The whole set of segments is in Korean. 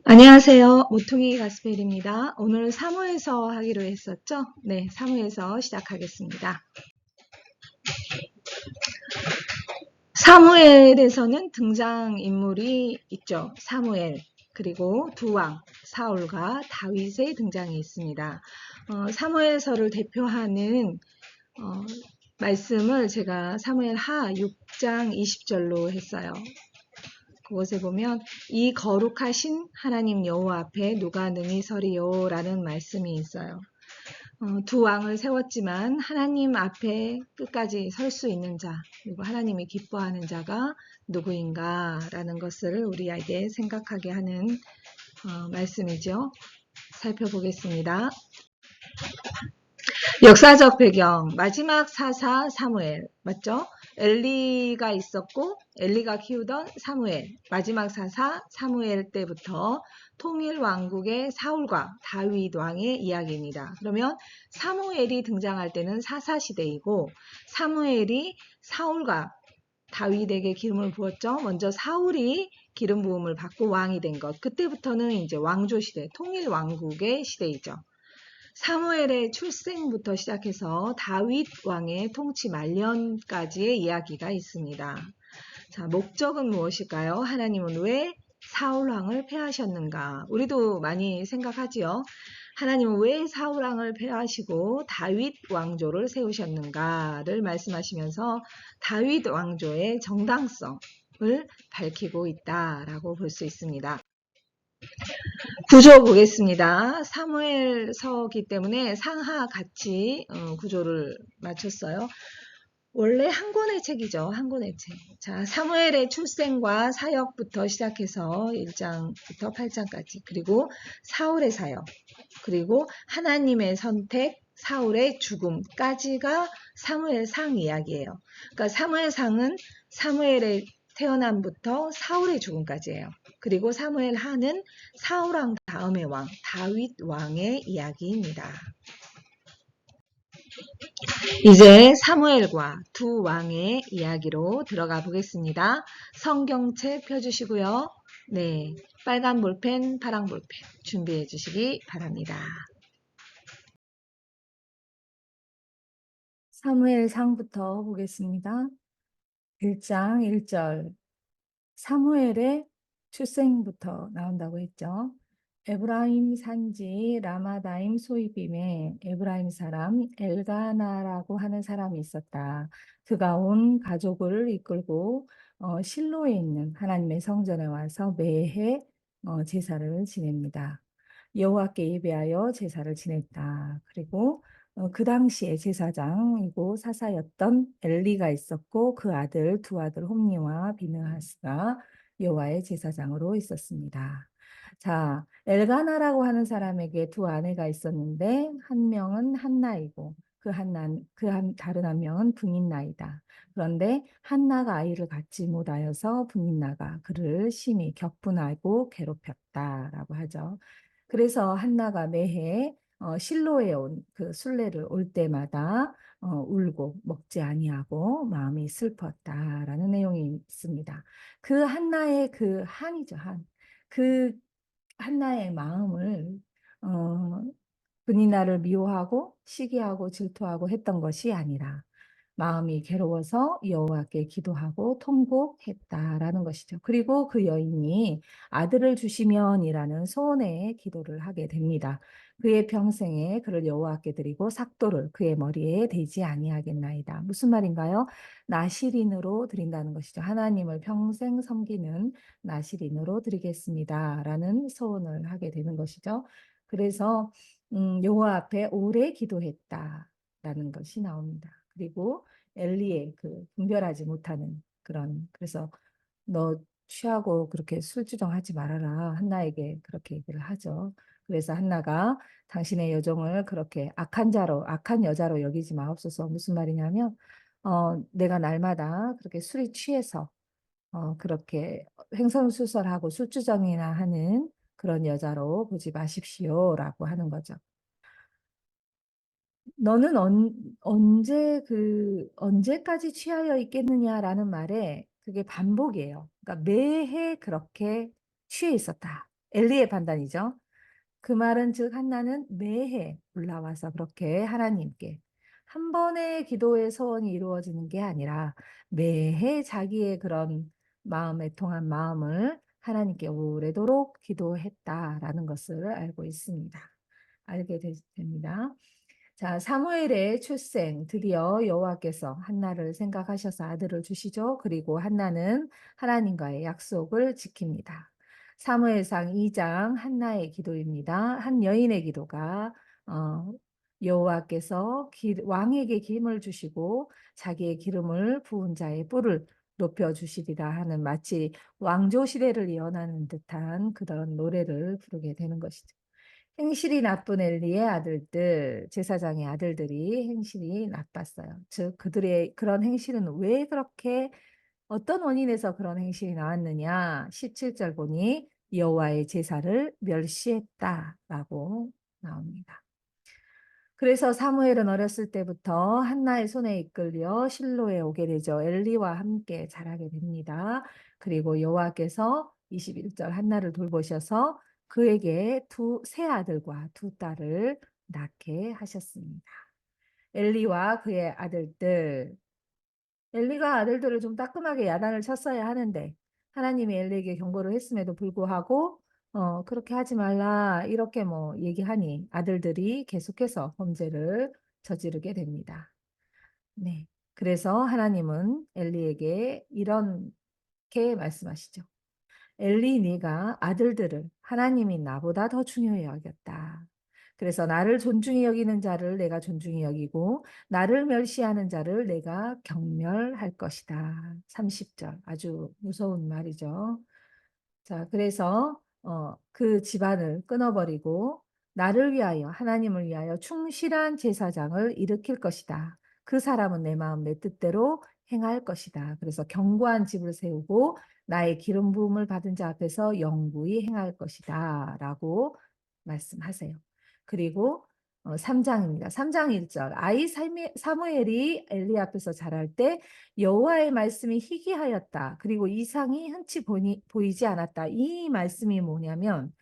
안녕하세요. 모퉁이 가스펠입니다. 오늘 사무에서 하기로 했었죠? 네, 사무에서 시작하겠습니다. 사무엘에서는 등장인물이 있죠. 사무엘, 그리고 두 왕, 사울과 다윗의 등장이 있습니다. 사무엘서를 대표하는 말씀을 제가 사무엘 하 6장 20절로 했어요. 그곳에 보면 이 거룩하신 하나님 여호와 앞에 누가 능히 서리요 라는 말씀이 있어요. 두 왕을 세웠지만 하나님 앞에 끝까지 설 수 있는 자, 그리고 하나님이 기뻐하는 자가 누구인가 라는 것을 우리에게 생각하게 하는 말씀이죠. 살펴보겠습니다. 역사적 배경, 마지막 사사 사무엘, 맞죠? 엘리가 있었고 엘리가 키우던 사무엘, 마지막 사사 사무엘 때부터 통일 왕국의 사울과 다윗 왕의 이야기입니다. 그러면 사무엘이 등장할 때는 사사 시대이고 사무엘이 사울과 다윗에게 기름을 부었죠. 먼저 사울이 기름 부음을 받고 왕이 된 것. 그때부터는 이제 왕조 시대, 통일 왕국의 시대이죠. 사무엘의 출생부터 시작해서 다윗 왕의 통치 말년까지의 이야기가 있습니다. 자, 목적은 무엇일까요? 하나님은 왜 사울 왕을 패하셨는가? 우리도 많이 생각하지요. 하나님은 왜 사울 왕을 패하시고 다윗 왕조를 세우셨는가를 말씀하시면서 다윗 왕조의 정당성을 밝히고 있다라고 볼 수 있습니다. 구조 보겠습니다. 사무엘서기 때문에 상하 같이 구조를 맞췄어요. 원래 한 권의 책이죠. 한 권의 책. 자, 사무엘의 출생과 사역부터 시작해서 1장부터 8장까지, 그리고 사울의 사역, 그리고 하나님의 선택, 사울의 죽음까지가 사무엘상 이야기예요. 그러니까 사무엘상은 사무엘의 태어남부터 사울의 죽음까지예요. 그리고 사무엘 하는 사울 왕 다음의 왕, 다윗 왕의 이야기입니다. 이제 사무엘과 두 왕의 이야기로 들어가 보겠습니다. 성경책 펴주시고요. 네, 빨간 볼펜, 파란 볼펜 준비해 주시기 바랍니다. 사무엘상부터 보겠습니다. 1장 1절 사무엘의 출생부터 나온다고 했죠. 에브라임 산지 라마다임 소이빔에 에브라임 사람 엘가나라고 하는 사람이 있었다. 그가 온 가족을 이끌고 실로에 있는 하나님의 성전에 와서 매해 제사를 지냅니다. 여호와께 예배하여 제사를 지냈다. 그리고 그 당시에 제사장이고 사사였던 엘리가 있었고 그 아들 두 아들 홈니와 비느하스가 여호와의 제사장으로 있었습니다. 자, 엘가나라고 하는 사람에게 두 아내가 있었는데 한 명은 한나이고 다른 한 명은 분인나이다. 그런데 한나가 아이를 갖지 못하여서 분인나가 그를 심히 격분하고 괴롭혔다라고 하죠. 그래서 한나가 매해 실로에 온 그 순례를 올 때마다 울고 먹지 아니하고 마음이 슬펐다라는 내용이 있습니다. 그 한나의 그 한이죠, 한. 그 한나의 마음을 분이나를 미워하고 시기하고 질투하고 했던 것이 아니라 마음이 괴로워서 여호와께 기도하고 통곡했다라는 것이죠. 그리고 그 여인이 아들을 주시면이라는 소원의 기도를 하게 됩니다. 그의 평생에 그를 여호와께 드리고 삭도를 그의 머리에 대지 아니하겠나이다. 무슨 말인가요? 나실인으로 드린다는 것이죠. 하나님을 평생 섬기는 나실인으로 드리겠습니다라는 소원을 하게 되는 것이죠. 그래서 여호와 앞에 오래 기도했다라는 것이 나옵니다. 그리고 엘리의 그 분별하지 못하는 그래서 너 취하고 그렇게 술주정하지 말아라. 한나에게 그렇게 얘기를 하죠. 그래서 한나가 당신의 여종을 그렇게 악한 여자로 여기지 마옵소서. 무슨 말이냐면 내가 날마다 그렇게 술이 취해서 그렇게 횡설수설하고 술주정이나 하는 그런 여자로 보지 마십시오라고 하는 거죠. 너는 언제까지 취하여 있겠느냐라는 말에 그게 반복이에요. 그러니까 매해 그렇게 취해 있었다. 엘리의 판단이죠. 그 말은 즉 한나는 매해 올라와서 그렇게 하나님께 한 번의 기도의 소원이 이루어지는 게 아니라 매해 자기의 그런 마음에 통한 마음을 하나님께 오래도록 기도했다라는 것을 알고 있습니다. 알게 됩니다. 자, 사무엘의 출생, 드디어 여호와께서 한나를 생각하셔서 아들을 주시죠. 그리고 한나는 하나님과의 약속을 지킵니다. 사무엘상 2장 한나의 기도입니다. 한 여인의 기도가 여호와께서 왕에게 기름을 주시고 자기의 기름을 부은 자의 뿔을 높여 주시리라 하는 마치 왕조 시대를 예언하는 듯한 그런 노래를 부르게 되는 것이죠. 행실이 나쁜 엘리의 아들들, 제사장의 아들들이 행실이 나빴어요. 즉 그들의 그런 행실은 왜 그렇게 어떤 원인에서 그런 행실이 나왔느냐? 17절 보니 여호와의 제사를 멸시했다라고 나옵니다. 그래서 사무엘은 어렸을 때부터 한나의 손에 이끌려 실로에 오게 되죠. 엘리와 함께 자라게 됩니다. 그리고 여호와께서 21절 한나를 돌보셔서 그에게 새 아들과 두 딸을 낳게 하셨습니다. 엘리와 그의 아들들, 엘리가 아들들을 좀 따끔하게 야단을 쳤어야 하는데 하나님이 엘리에게 경고를 했음에도 불구하고 그렇게 하지 말라 이렇게 뭐 얘기하니 아들들이 계속해서 범죄를 저지르게 됩니다. 네. 그래서 하나님은 엘리에게 이렇게 말씀하시죠. 엘리 네가 아들들을 하나님이 나보다 더 중요히 여겼다. 그래서 나를 존중히 여기는 자를 내가 존중히 여기고 나를 멸시하는 자를 내가 경멸할 것이다. 30절 아주 무서운 말이죠. 자, 그래서 그 집안을 끊어버리고 나를 위하여 하나님을 위하여 충실한 제사장을 일으킬 것이다. 그 사람은 내 마음 내 뜻대로 행할 것이다. 그래서 견고한 집을 세우고 나의 기름 부음을 받은 자 앞에서 영구히 행할 것이다. 라고 말씀하세요. 그리고 3장입니다. 3장 1절 아이 사무엘이 엘리 앞에서 자랄 때 여호와의 말씀이 희귀하였다. 그리고 이상이 흔치 보이지 않았다. 이 말씀이 뭐냐면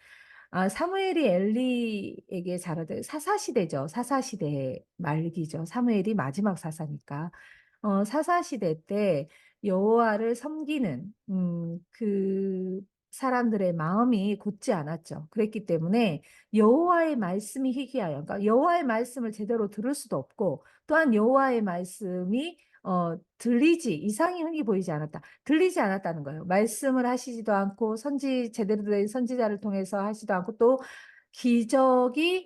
사무엘이 엘리에게 자라던 사사시대죠. 사사시대 말기죠. 사무엘이 마지막 사사니까. 사사시대 때 여호와를 섬기는 그 사람들의 마음이 곧지 않았죠. 그랬기 때문에 여호와의 말씀이 희귀하여, 그러니까 여호와의 말씀을 제대로 들을 수도 없고 또한 여호와의 말씀이 들리지 이상이 흔히 보이지 않았다. 들리지 않았다는 거예요. 말씀을 하시지도 않고 제대로 된 선지자를 통해서 하지도 않고 또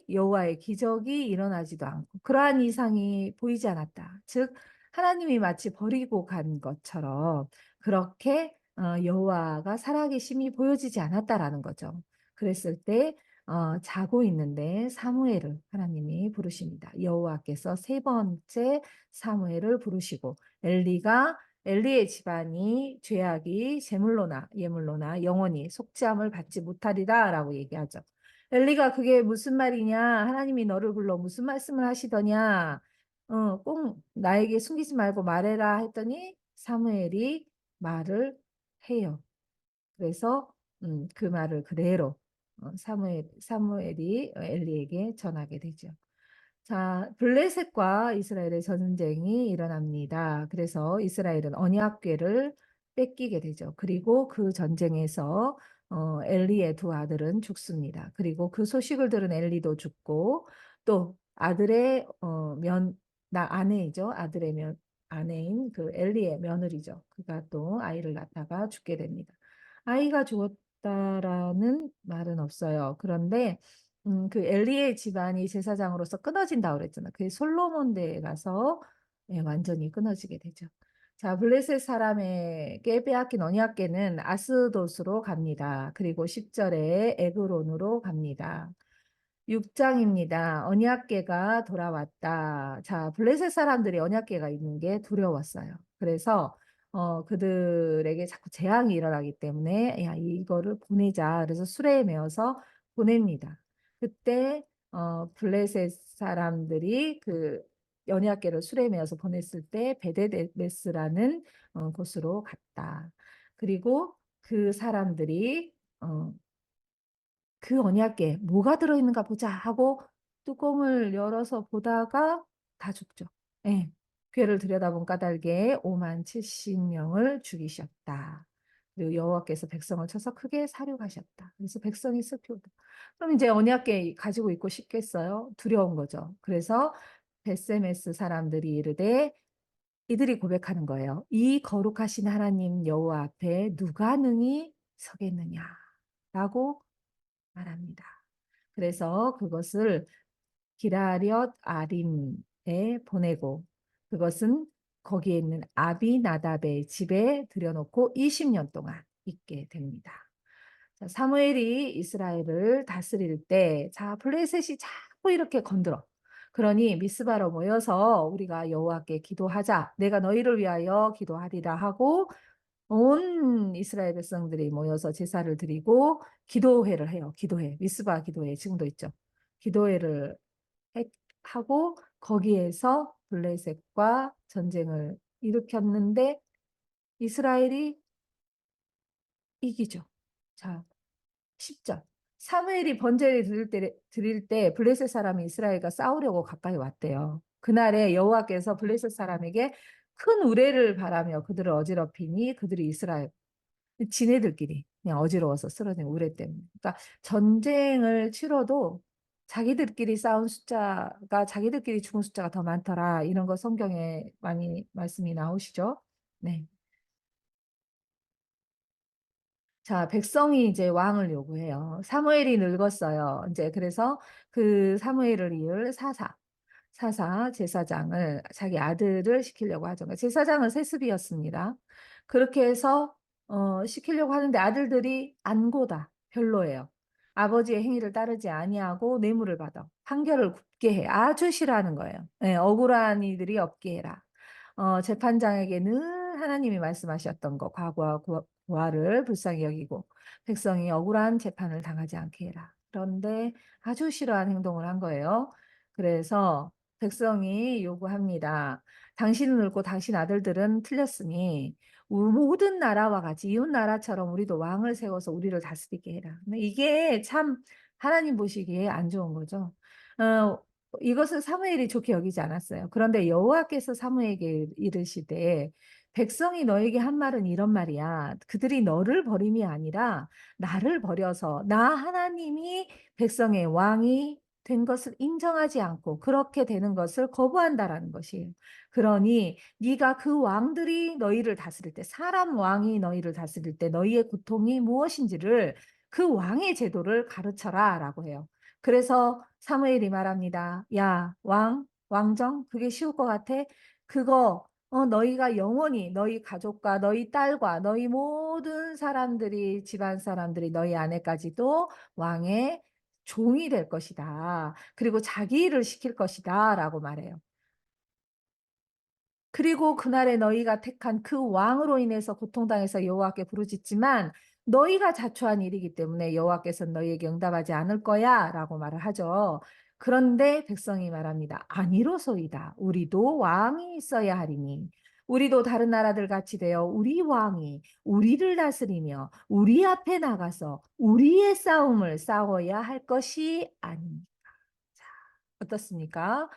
여호와의 기적이 일어나지도 않고 그러한 이상이 보이지 않았다. 즉 하나님이 마치 버리고 간 것처럼 그렇게 여호와가 살아계심이 보여지지 않았다라는 거죠. 그랬을 때 자고 있는데 사무엘을 하나님이 부르십니다. 여호와께서 세 번째 사무엘을 부르시고 엘리의 집안이 죄악이 제물로나 예물로나 영원히 속죄함을 받지 못하리라라고 얘기하죠. 엘리가 그게 무슨 말이냐? 하나님이 너를 불러 무슨 말씀을 하시더냐? 꼭 나에게 숨기지 말고 말해라 했더니 사무엘이 말을 해요. 그래서 그 말을 그대로 사무엘이 엘리에게 전하게 되죠. 자, 블레셋과 이스라엘의 전쟁이 일어납니다. 그래서 이스라엘은 언약궤를 뺏기게 되죠. 그리고 그 전쟁에서 엘리의 두 아들은 죽습니다. 그리고 그 소식을 들은 엘리도 죽고 또 아들의 아내이죠. 아내인 그 엘리의 며느리죠. 그가 또 아이를 낳다가 죽게 됩니다. 아이가 죽었다라는 말은 없어요. 그런데 그 엘리의 집안이 제사장으로서 끊어진다고 그랬잖아. 그게 솔로몬대에 가서 완전히 끊어지게 되죠. 자, 블레셋 사람에게 빼앗긴 언약궤는 아스돗으로 갑니다. 그리고 10절에 에그론으로 갑니다. 6장입니다. 언약궤가 돌아왔다. 자, 블레셋 사람들이 언약궤가 있는 게 두려웠어요. 그래서 그들에게 자꾸 재앙이 일어나기 때문에 야, 이거를 보내자. 그래서 수레에 메어서 보냅니다. 그때 블레셋 사람들이 그 언약궤를 수레에 메어서 보냈을 때 베데메스라는 곳으로 갔다. 그리고 그 사람들이 그 언약궤에 뭐가 들어있는가 보자 하고 뚜껑을 열어서 보다가 다 죽죠. 예. 궤를 들여다본 까닭에 5만 70명을 죽이셨다. 그리고 여호와께서 백성을 쳐서 크게 사륙하셨다. 그래서 백성이 슬피우다. 그럼 이제 언약궤 가지고 있고 싶겠어요? 두려운 거죠. 그래서 벳세메스 사람들이 이르되 이들이 고백하는 거예요. 이 거룩하신 하나님 여호와 앞에 누가 능히 서겠느냐라고 말합니다. 그래서 그것을 기라곁 아림에 보내고 그것은 거기에 있는 아비나답의 집에 들여놓고 20년 동안 있게 됩니다. 자, 사무엘이 이스라엘을 다스릴 때, 자, 블레셋이 자꾸 이렇게 건드려. 그러니 미스바로 모여서 우리가 여호와께 기도하자. 내가 너희를 위하여 기도하리라 하고 온 이스라엘 백성들이 모여서 제사를 드리고 기도회를 해요. 기도회. 미스바 기도회 지금도 있죠. 기도회를 하고 거기에서 블레셋과 전쟁을 일으켰는데 이스라엘이 이기죠. 자, 10절. 사무엘이 번제를 드릴 때 블레셋 사람이 이스라엘과 싸우려고 가까이 왔대요. 그날에 여호와께서 블레셋 사람에게 큰 우레를 바라며 그들을 어지럽히니 그들이 이스라엘 지네들끼리 그냥 어지러워서 쓰러진 우레 때문에. 그러니까 전쟁을 치러도 자기들끼리 싸운 숫자가 자기들끼리 죽은 숫자가 더 많더라. 이런 거 성경에 많이 말씀이 나오시죠? 네. 자, 백성이 이제 왕을 요구해요. 사무엘이 늙었어요. 이제 그래서 그 사무엘을 이을 사사 제사장을 자기 아들을 시키려고 하죠. 그러니까 제사장은 세습이었습니다. 그렇게 해서 시키려고 하는데 아들들이 안고다 별로예요. 아버지의 행위를 따르지 아니하고 뇌물을 받아 판결을 굽게 해. 아주 싫어하는 거예요. 네, 억울한 이들이 없게 해라. 재판장에게 늘 하나님이 말씀하셨던 거 과거와 고아를 불쌍히 여기고 백성이 억울한 재판을 당하지 않게 해라. 그런데 아주 싫어하는 행동을 한 거예요. 그래서 백성이 요구합니다. 당신은 늙고 당신 아들들은 틀렸으니 모든 나라와 같이 이웃 나라처럼 우리도 왕을 세워서 우리를 다스리게 해라. 근데 이게 참 하나님 보시기에 안 좋은 거죠. 어, 이것을 사무엘이 좋게 여기지 않았어요. 그런데 여호와께서 사무엘에게 이르시되 백성이 너에게 한 말은 이런 말이야. 그들이 너를 버림이 아니라 나를 버려서 나 하나님이 백성의 왕이 된 것을 인정하지 않고 그렇게 되는 것을 거부한다라는 것이에요. 그러니 네가 그 왕들이 너희를 다스릴 때 사람 왕이 너희를 다스릴 때 너희의 고통이 무엇인지를 그 왕의 제도를 가르쳐라라고 해요. 그래서 사무엘이 말합니다. 야, 왕정, 그게 쉬울 것 같아? 그거 너희가 영원히 너희 가족과 너희 딸과 너희 모든 사람들이 집안 사람들이 너희 아내까지도 왕의 종이 될 것이다. 그리고 자기 일을 시킬 것이다. 라고 말해요. 그리고 그날에 너희가 택한 그 왕으로 인해서 고통당해서 여호와께 부르짖지만 너희가 자초한 일이기 때문에 여호와께서는 너희에게 응답하지 않을 거야 라고 말을 하죠. 그런데 백성이 말합니다. 아니로소이다. 우리도 왕이 있어야 하리니 우리도 다른 나라들 같이 되어 우리 왕이 우리를 다스리며 우리 앞에 나가서 우리의 싸움을 싸워야 할 것이 아닙니다. 자, 어떻습니까?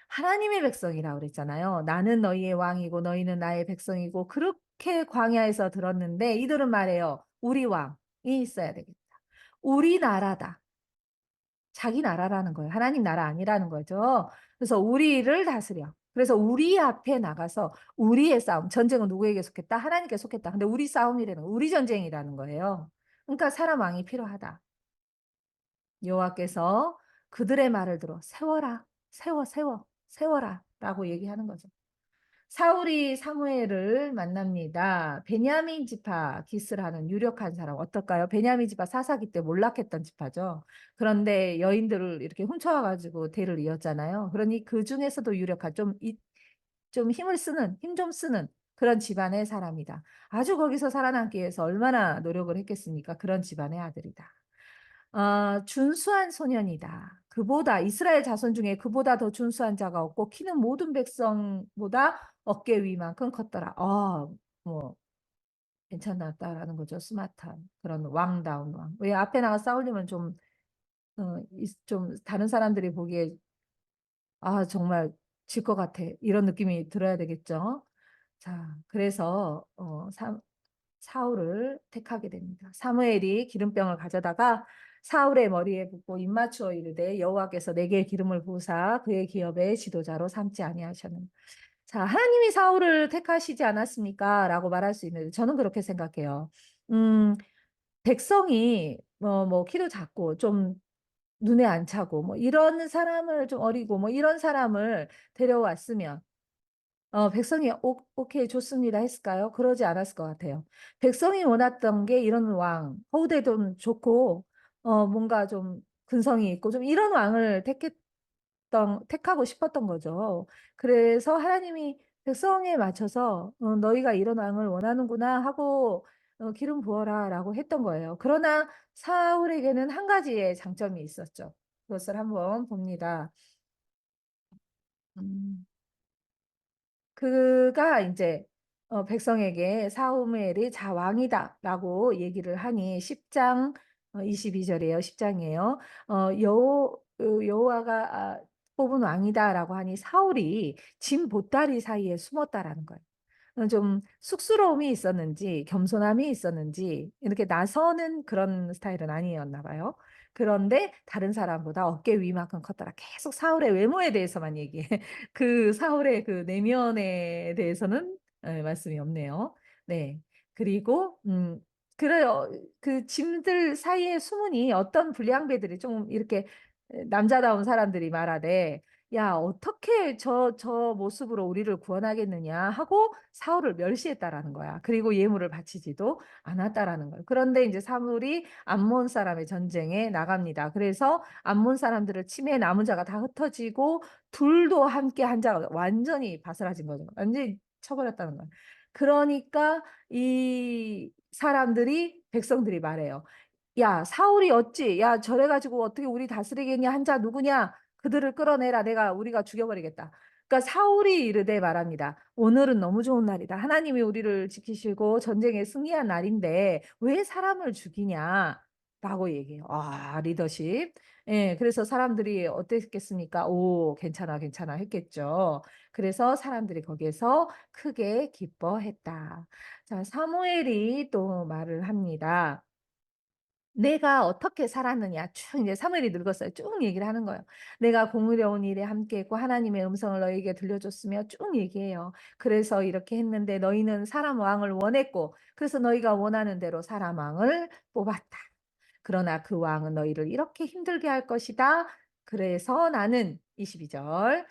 하나님의 백성이라고 그랬잖아요. 나는 너희의 왕이고 너희는 나의 백성이고 그렇게 광야에서 들었는데 이들은 말해요. 우리 왕이 있어야 되겠다. 우리 나라다. 자기 나라라는 거예요. 하나님 나라 아니라는 거죠. 그래서 우리를 다스려. 그래서 우리 앞에 나가서 우리의 싸움, 전쟁은 누구에게 속했다? 하나님께 속했다. 근데 우리 싸움이라는 거, 우리 전쟁이라는 거예요. 그러니까 사람 왕이 필요하다. 여호와께서 그들의 말을 들어 세워라, 세워라 라고 얘기하는 거죠. 사울이 사무엘을 만납니다. 베냐민 지파 기스라는 유력한 사람 어떨까요? 베냐민 지파 사사기 때 몰락했던 지파죠. 그런데 여인들을 이렇게 훔쳐와가지고 대를 이었잖아요. 그러니 그 중에서도 유력한 좀 힘을 쓰는 힘 좀 쓰는 그런 집안의 사람이다. 아주 거기서 살아남기 위해서 얼마나 노력을 했겠습니까? 그런 집안의 아들이다. 준수한 소년이다. 그보다 이스라엘 자손 중에 그보다 더 준수한 자가 없고 키는 모든 백성보다 어깨 위만큼 컸더라. 뭐 괜찮았다라는 거죠. 스마트한 그런 왕다운 왕. 왜 앞에 나가 싸우려면 좀 좀 다른 사람들이 보기에 아, 정말 질 것 같아. 이런 느낌이 들어야 되겠죠. 자, 그래서 사울을 택하게 됩니다. 사무엘이 기름병을 가져다가 사울의 머리에 붓고 입맞추어 이르되 여호와께서 내게 기름을 부으사 그의 기업의 지도자로 삼지 아니하셨느냐. 자, 하나님이 사울을 택하시지 않았습니까? 라고 말할 수 있는데 저는 그렇게 생각해요. 음, 백성이 뭐 키도 작고 좀 눈에 안 차고 뭐 이런 사람을 좀 어리고 뭐 이런 사람을 데려왔으면 백성이 오케이 좋습니다 했을까요? 그러지 않았을 것 같아요. 백성이 원했던 게 이런 왕, 호우대도 좋고 뭔가 좀 근성이 있고 좀 이런 왕을 택하고 싶었던 거죠. 그래서 하나님이 백성에 맞춰서 너희가 이런 왕을 원하는구나 하고 기름 부어라라고 했던 거예요. 그러나 사울에게는 한 가지의 장점이 있었죠. 그것을 한번 봅니다. 음, 그가 이제 백성에게 사무엘이 자 왕이다라고 얘기를 하니 10장 22절이에요. 10장이에요. 여호와가 뽑은 왕이다라고 하니 사울이 진 보따리 사이에 숨었다라는 거예요. 좀 쑥스러움이 있었는지 겸손함이 있었는지 이렇게 나서는 그런 스타일은 아니었나 봐요. 그런데 다른 사람보다 어깨 위만큼 컸더라. 계속 사울의 외모에 대해서만 얘기해. 그 사울의 그 내면에 대해서는 말씀이 없네요. 네. 그리고 그래요. 그 짐들 사이에 숨으니 어떤 불량배들이 좀 이렇게 남자다운 사람들이 말하되 야, 어떻게 저 모습으로 우리를 구원하겠느냐 하고 사울을 멸시했다라는 거야. 그리고 예물을 바치지도 않았다라는 거예요. 그런데 이제 사울이 암몬 사람의 전쟁에 나갑니다. 그래서 암몬 사람들을 치매 남은 자가 다 흩어지고 둘도 함께 한 자가 완전히 바스라진 거죠. 완전히 쳐버렸다는 거예요. 그러니까 이 사람들이 백성들이 말해요. 야, 사울이 어찌? 야, 저래가지고 어떻게 우리 다스리겠냐? 한 자 누구냐? 그들을 끌어내라. 우리가 죽여버리겠다. 그러니까 사울이 이르되 말합니다. 오늘은 너무 좋은 날이다. 하나님이 우리를 지키시고 전쟁에 승리한 날인데 왜 사람을 죽이냐? 라고 얘기해요. 아, 리더십. 예, 그래서 사람들이 어땠겠습니까? 오, 괜찮아, 괜찮아 했겠죠. 그래서 사람들이 거기에서 크게 기뻐했다. 자, 사무엘이 또 말을 합니다. 내가 어떻게 살았느냐 쭉 이제 사무엘이 늙었어요. 쭉 얘기를 하는 거예요. 내가 공의로운 일에 함께했고 하나님의 음성을 너희에게 들려줬으며 쭉 얘기해요. 그래서 이렇게 했는데 너희는 사람 왕을 원했고 그래서 너희가 원하는 대로 사람 왕을 뽑았다. 그러나 그 왕은 너희를 이렇게 힘들게 할 것이다. 그래서 나는 22절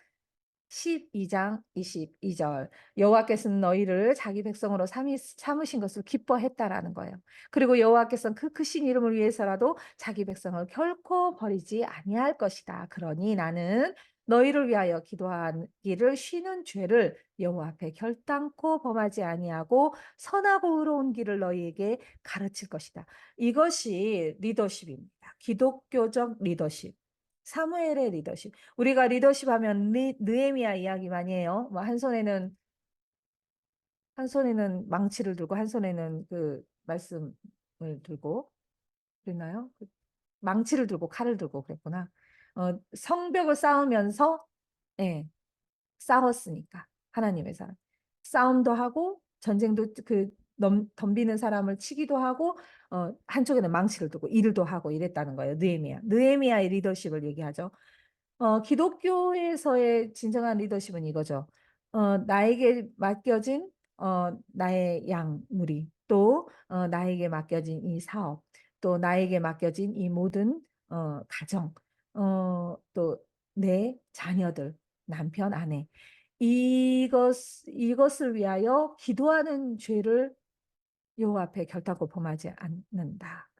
12장 22절 여호와께서는 너희를 자기 백성으로 삼으신 것을 기뻐했다라는 거예요. 그리고 여호와께서는 그 크신 이름을 위해서라도 자기 백성을 결코 버리지 아니할 것이다. 그러니 나는 너희를 위하여 기도하기를 쉬는 죄를 여호와 앞에 결단코 범하지 아니하고 선하고 의로운 길을 너희에게 가르칠 것이다. 이것이 리더십입니다. 기독교적 리더십. 사무엘의 리더십. 우리가 리더십 하면 느헤미야 이야기 많이 해요. 뭐 한 손에는 망치를 들고 한 손에는 그 말씀을 들고 그랬나요? 망치를 들고 칼을 들고 그랬구나. 성벽을 쌓으면서 예, 싸웠으니까 하나님의 사람. 싸움도 하고 전쟁도 덤비는 사람을 치기도 하고 한쪽에는 망치를 두고 일도 하고 이랬다는 거예요. 느헤미야의 리더십을 얘기하죠. 기독교에서의 진정한 리더십은 이거죠. 나에게 맡겨진 나의 양무리, 또 나에게 맡겨진 이 사업, 또 나에게 맡겨진 이 모든 가정, 또 내 자녀들, 남편, 아내. 이것을 위하여 기도하는 죄를 여호와 앞에 결단코 범하지 않는다.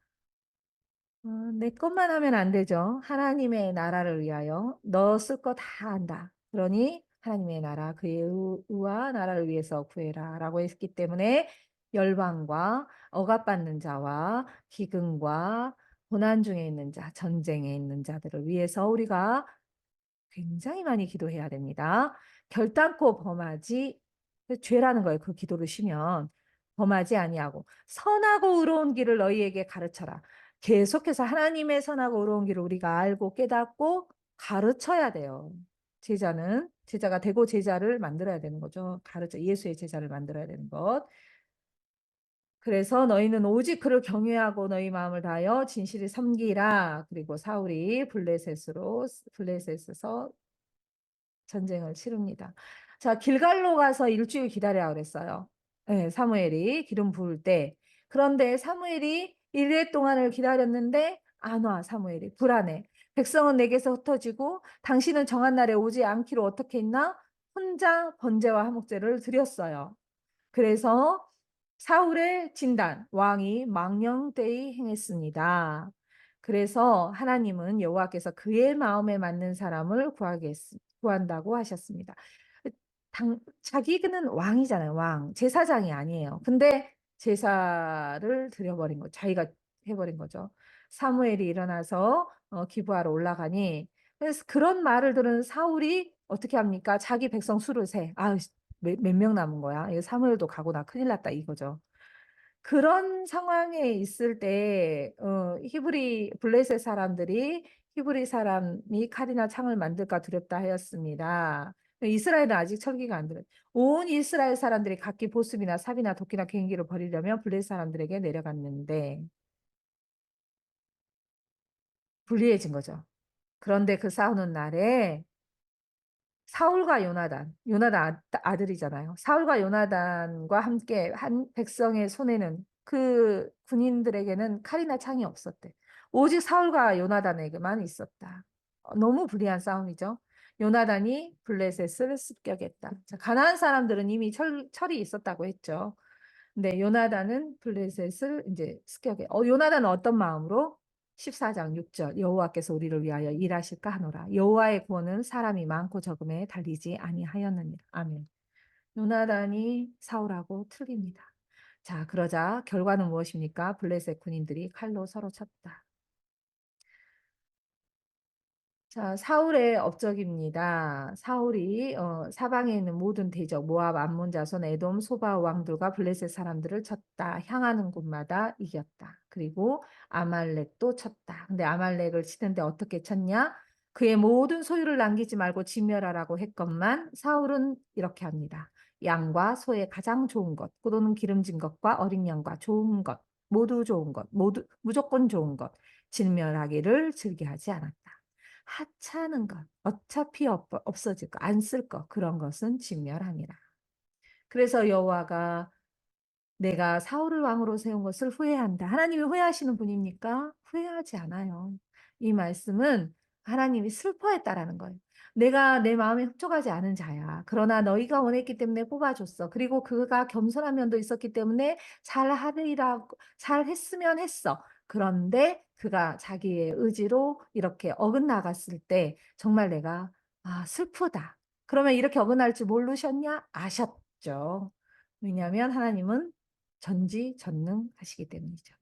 내 것만 하면 안 되죠. 하나님의 나라를 위하여 너 쓸 거 다 한다. 그러니 하나님의 나라 그의 의와 나라를 위해서 구해라 라고 했기 때문에 열방과 억압받는 자와 기근과 고난 중에 있는 자, 전쟁에 있는 자들을 위해서 우리가 굉장히 많이 기도해야 됩니다. 결단코 범하지 죄라는 거예요. 그 기도를 쉬면 범하지 아니하고 선하고 의로운 길을 너희에게 가르쳐라. 계속해서 하나님의 선하고 의로운 길을 우리가 알고 깨닫고 가르쳐야 돼요. 제자가 되고 제자를 만들어야 되는 거죠. 예수의 제자를 만들어야 되는 것. 그래서 너희는 오직 그를 경외하고 너희 마음을 다하여 진실히 섬기라. 그리고 사울이 블레셋에서 전쟁을 치릅니다. 자, 길갈로 가서 일주일 기다려야 그랬어요. 네, 사무엘이 기름 부을 때. 그런데 사무엘이 1회 동안을 기다렸는데 안 와, 사무엘이. 불안해. 백성은 내게서 흩어지고 당신은 정한 날에 오지 않기로 어떻게 했나? 혼자 번제와 화목제를 드렸어요. 그래서 사울의 진단, 왕이 망령되이 행했습니다. 그래서 하나님은 여호와께서 그의 마음에 맞는 사람을 구한다고 하셨습니다. 자기는 왕이잖아요, 왕. 제사장이 아니에요. 근데 제사를 드려버린 거, 자기가 해버린 거죠. 사무엘이 일어나서 기부하러 올라가니, 그래서 그런 말을 들은 사울이 어떻게 합니까? 자기 백성 수를 세. 아, 몇 명 남은 거야? 이거 사무엘도 가고 나 큰일 났다 이거죠. 그런 상황에 있을 때 블레셋 사람들이 히브리 사람이 칼이나 창을 만들까 두렵다 하였습니다. 이스라엘은 아직 철기가 안 들어요. 온 이스라엘 사람들이 각기 보습이나 삽이나 도끼나 개인기를 버리려면 블레셋 사람들에게 내려갔는데 불리해진 거죠. 그런데 그 싸우는 날에 사울과 요나단 아들이잖아요. 사울과 요나단과 함께 한 백성의 손에는 그 군인들에게는 칼이나 창이 없었대. 오직 사울과 요나단에게만 있었다. 너무 불리한 싸움이죠. 요나단이 블레셋을 습격했다. 자, 가나안 사람들은 이미 철이 있었다고 했죠. 근데 요나단은 블레셋을 이제 습격해. 요나단은 어떤 마음으로? 14장 6절 여호와께서 우리를 위하여 일하실까 하노라. 여호와의 구원은 사람이 많고 적음에 달리지 아니하였느니라. 아멘. 요나단이 사울하고 틀립니다. 자, 그러자 결과는 무엇입니까? 블레셋 군인들이 칼로 서로 쳤다. 자, 사울의 업적입니다. 사울이 사방에 있는 모든 대적, 모압, 암몬 자손, 에돔, 소바 왕들과 블레셋 사람들을 쳤다. 향하는 곳마다 이겼다. 그리고 아말렉도 쳤다. 근데 아말렉을 치는데 어떻게 쳤냐? 그의 모든 소유를 남기지 말고 진멸하라고 했건만 사울은 이렇게 합니다. 양과 소의 가장 좋은 것, 또는 기름진 것과 어린 양과 좋은 것, 모두 좋은 것, 모두 무조건 좋은 것, 진멸하기를 즐겨하지 않았다. 하찮은 것, 어차피 없어질 거, 안 쓸 거, 그런 것은 진멸하니라. 그래서 여호와가 내가 사울을 왕으로 세운 것을 후회한다. 하나님이 후회하시는 분입니까? 후회하지 않아요. 이 말씀은 하나님이 슬퍼했다라는 거예요. 내가 내 마음에 흡족하지 않은 자야. 그러나 너희가 원했기 때문에 뽑아줬어. 그리고 그가 겸손한 면도 있었기 때문에 잘 했으면 했어. 그런데 그가 자기의 의지로 이렇게 어긋나갔을 때 정말 내가 슬프다. 그러면 이렇게 어긋날 줄 모르셨냐? 아셨죠. 왜냐하면 하나님은 전지전능하시기 때문이죠.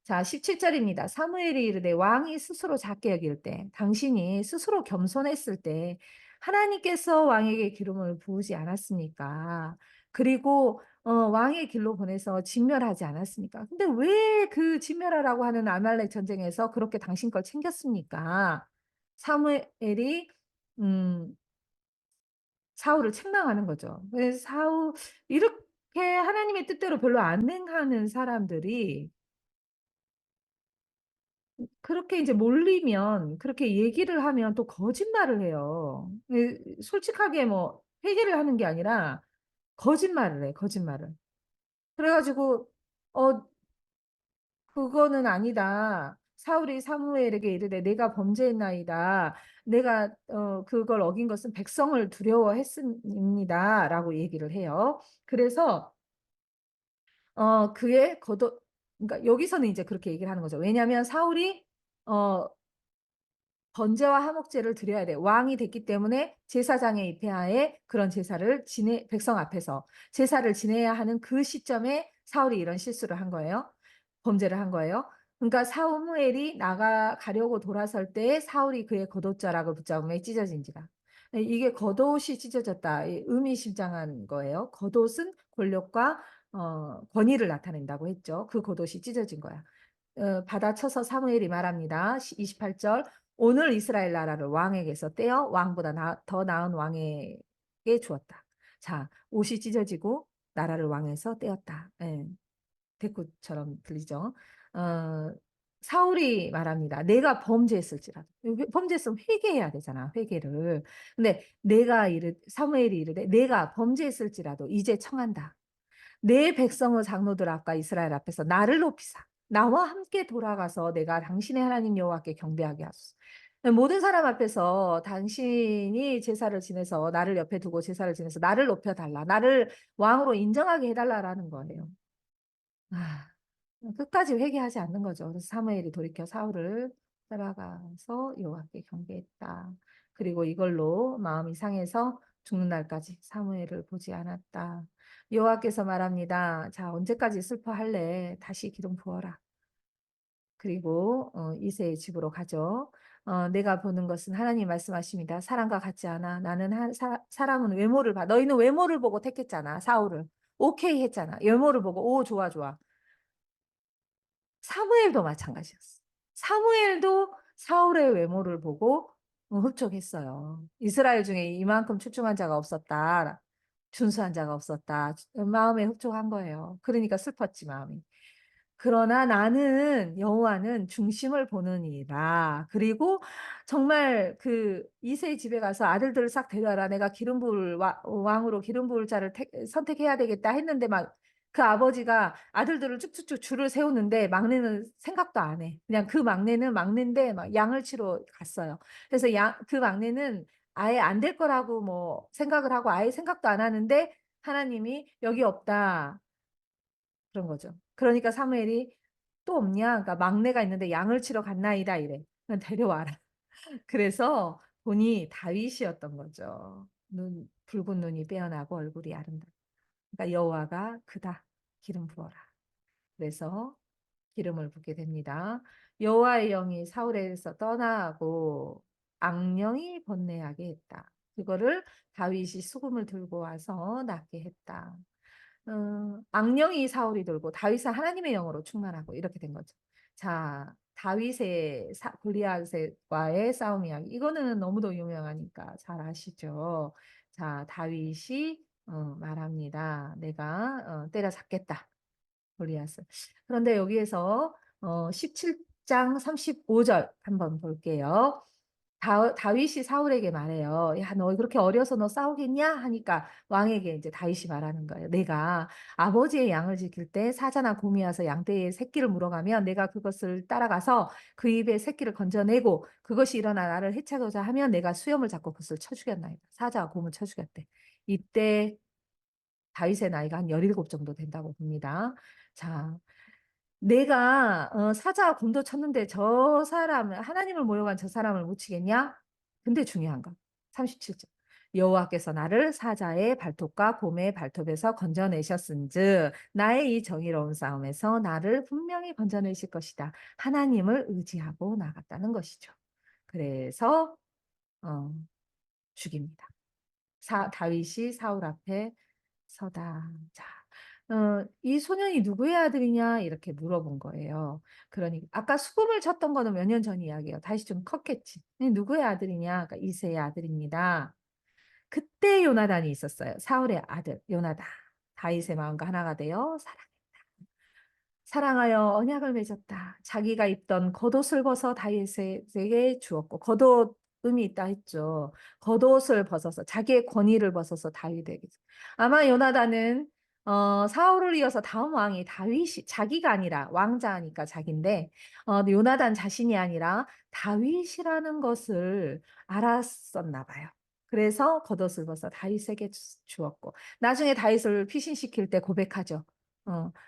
자, 17절입니다. 사무엘이 이르되 왕이 스스로 작게 여길 때, 당신이 스스로 겸손했을 때 하나님께서 왕에게 기름을 부으지 않았습니까? 그리고 왕의 길로 보내서 진멸하지 않았습니까? 근데 왜 그 진멸하라고 하는 아말렉 전쟁에서 그렇게 당신 걸 챙겼습니까? 사무엘이 음, 사울을 책망하는 거죠. 그래서 이렇게 하나님의 뜻대로 별로 안 행하는 사람들이 그렇게 이제 몰리면 그렇게 얘기를 하면 또 거짓말을 해요. 솔직하게 뭐 회개를 하는 게 아니라 거짓말을 해, 거짓말을. 그래가지고 어 그거는 아니다. 사울이 사무엘에게 이르되 내가 범죄했나이다. 내가 그걸 어긴 것은 백성을 두려워했습니다라고 얘기를 해요. 그래서 그의 그러니까 여기서는 이제 그렇게 얘기를 하는 거죠. 왜냐하면 사울이 어 번제와 화목제를 드려야 돼. 왕이 됐기 때문에 제사장의 입회하에 그런 백성 앞에서 제사를 지내야 하는 그 시점에 사울이 이런 실수를 한 거예요. 범죄를 한 거예요. 그러니까 사무엘이 가려고 돌아설 때 사울이 그의 겉옷자락을 붙잡으며 찢어진지라. 이게 겉옷이 찢어졌다. 의미심장한 거예요. 겉옷은 권력과 권위를 나타낸다고 했죠. 그 겉옷이 찢어진 거야. 받아쳐서 사무엘이 말합니다. 28절. 오늘 이스라엘 나라를 왕에게서 떼어 왕보다 더 나은 왕에게 주었다. 자, 옷이 찢어지고 나라를 왕에서 떼었다. 예, 대꾸처럼 들리죠. 어, 사울이 말합니다. 내가 범죄했을지라도. 범죄했으면 회개해야 되잖아. 회개를. 근데 사무엘이 이르되 내가 범죄했을지라도 이제 청한다. 내 백성의 장로들 앞과 이스라엘 앞에서 나를 높이사 나와 함께 돌아가서 내가 당신의 하나님 여호와께 경배하게 하소서. 모든 사람 앞에서 당신이 제사를 지내서 나를 옆에 두고 제사를 지내서 나를 높여달라. 나를 왕으로 인정하게 해달라라는 거예요. 아, 끝까지 회개하지 않는 거죠. 그래서 사무엘이 돌이켜 사울을 따라가서 여호와께 경배했다. 그리고 이걸로 마음이 상해서 죽는 날까지 사무엘을 보지 않았다. 여호와께서 말합니다. 자, 언제까지 슬퍼할래? 다시 기름 부어라. 그리고 이새의 집으로 가죠. 내가 보는 것은 하나님 말씀하십니다. 사람과 같지 않아. 나는 사람은 외모를 봐. 너희는 외모를 보고 택했잖아. 사울을. 오케이 했잖아. 외모를 보고 오 좋아 좋아. 사무엘도 마찬가지였어. 사무엘도 사울의 외모를 보고 흡족했어요. 이스라엘 중에 이만큼 출중한 자가 없었다. 준수한 자가 없었다. 마음에 흡족한 거예요. 그러니까 슬펐지, 마음이. 그러나 나는 여호와는 중심을 보느니라. 그리고 정말 그 이새의 집에 가서 아들들을 싹 데려와라. 내가 왕으로 기름 부을 자를 선택해야 되겠다 했는데 막 그 아버지가 아들들을 쭉쭉쭉 줄을 세우는데 막내는 생각도 안 해. 그냥 그 막내는 막내인데 막 양을 치러 갔어요. 그래서 그 막내는 아예 안 될 거라고 뭐 생각을 하고 아예 생각도 안 하는데 하나님이 여기 없다. 그런 거죠. 그러니까 사무엘이 또 없냐? 그러니까 막내가 있는데 양을 치러 갔나이다 이래. 그냥 데려와라. 그래서 본이 다윗이었던 거죠. 붉은 눈이 빼어나고 얼굴이 아름답다. 그러니까 여호와가 그다. 기름 부어라. 그래서 기름을 붓게 됩니다. 여호와의 영이 사울에서 떠나고 악령이 번뇌하게 했다. 그거를 다윗이 수금을 들고 와서 낫게 했다. 악령이 사울이 돌고 다윗은 하나님의 영으로 충만하고 이렇게 된 거죠. 자, 다윗의 골리앗과의 싸움 이야기. 이거는 너무도 유명하니까 잘 아시죠. 자, 다윗이 말합니다. 내가 때려잡겠다. 골리앗을. 그런데 여기에서 17장 35절 한번 볼게요. 다윗이 사울에게 말해요. 야, 너 그렇게 어려서 너 싸우겠냐? 하니까 왕에게 이제 다윗이 말하는 거예요. 내가 아버지의 양을 지킬 때 사자나 곰이 와서 양떼의 새끼를 물어가면 내가 그것을 따라가서 그 입에 새끼를 건져내고 그것이 일어나 나를 해치고자 하면 내가 수염을 잡고 그것을 쳐 죽였나이다. 사자와 곰을 쳐 죽였대. 이때 다윗의 나이가 한 17 정도 된다고 봅니다. 자, 내가 사자와 곰도 쳤는데 저 사람 하나님을 모욕한 저 사람을 못 치겠냐? 근데 중요한 건 37절. 여호와께서 나를 사자의 발톱과 곰의 발톱에서 건져내셨은즉 나의 이 정의로운 싸움에서 나를 분명히 건져내실 것이다. 하나님을 의지하고 나갔다는 것이죠. 그래서 어, 죽입니다. 다윗이 사울 앞에 서다. 자, 이 소년이 누구의 아들이냐 이렇게 물어본 거예요. 그러니 아까 수금을 쳤던 거는 몇 년 전 이야기예요. 다시 좀 컸겠지. 누구의 아들이냐? 그러니까 이새의 아들입니다. 그때 요나단이 있었어요. 사울의 아들 요나단. 다윗의 마음과 하나가 되어 사랑하여 언약을 맺었다. 자기가 입던 겉옷을 벗어 다윗에게 주었고 겉옷 의미 있다 했죠. 겉옷을 벗어서 자기의 권위를 벗어서 다윗에게. 아마 요나단은 사울을 이어서 다음 왕이 다윗이 자기가 아니라 왕자니까 자기인데 요나단 자신이 아니라 다윗이라는 것을 알았었나 봐요. 그래서 겉옷을 벗어 다윗에게 주었고 나중에 다윗을 피신시킬 때 고백하죠.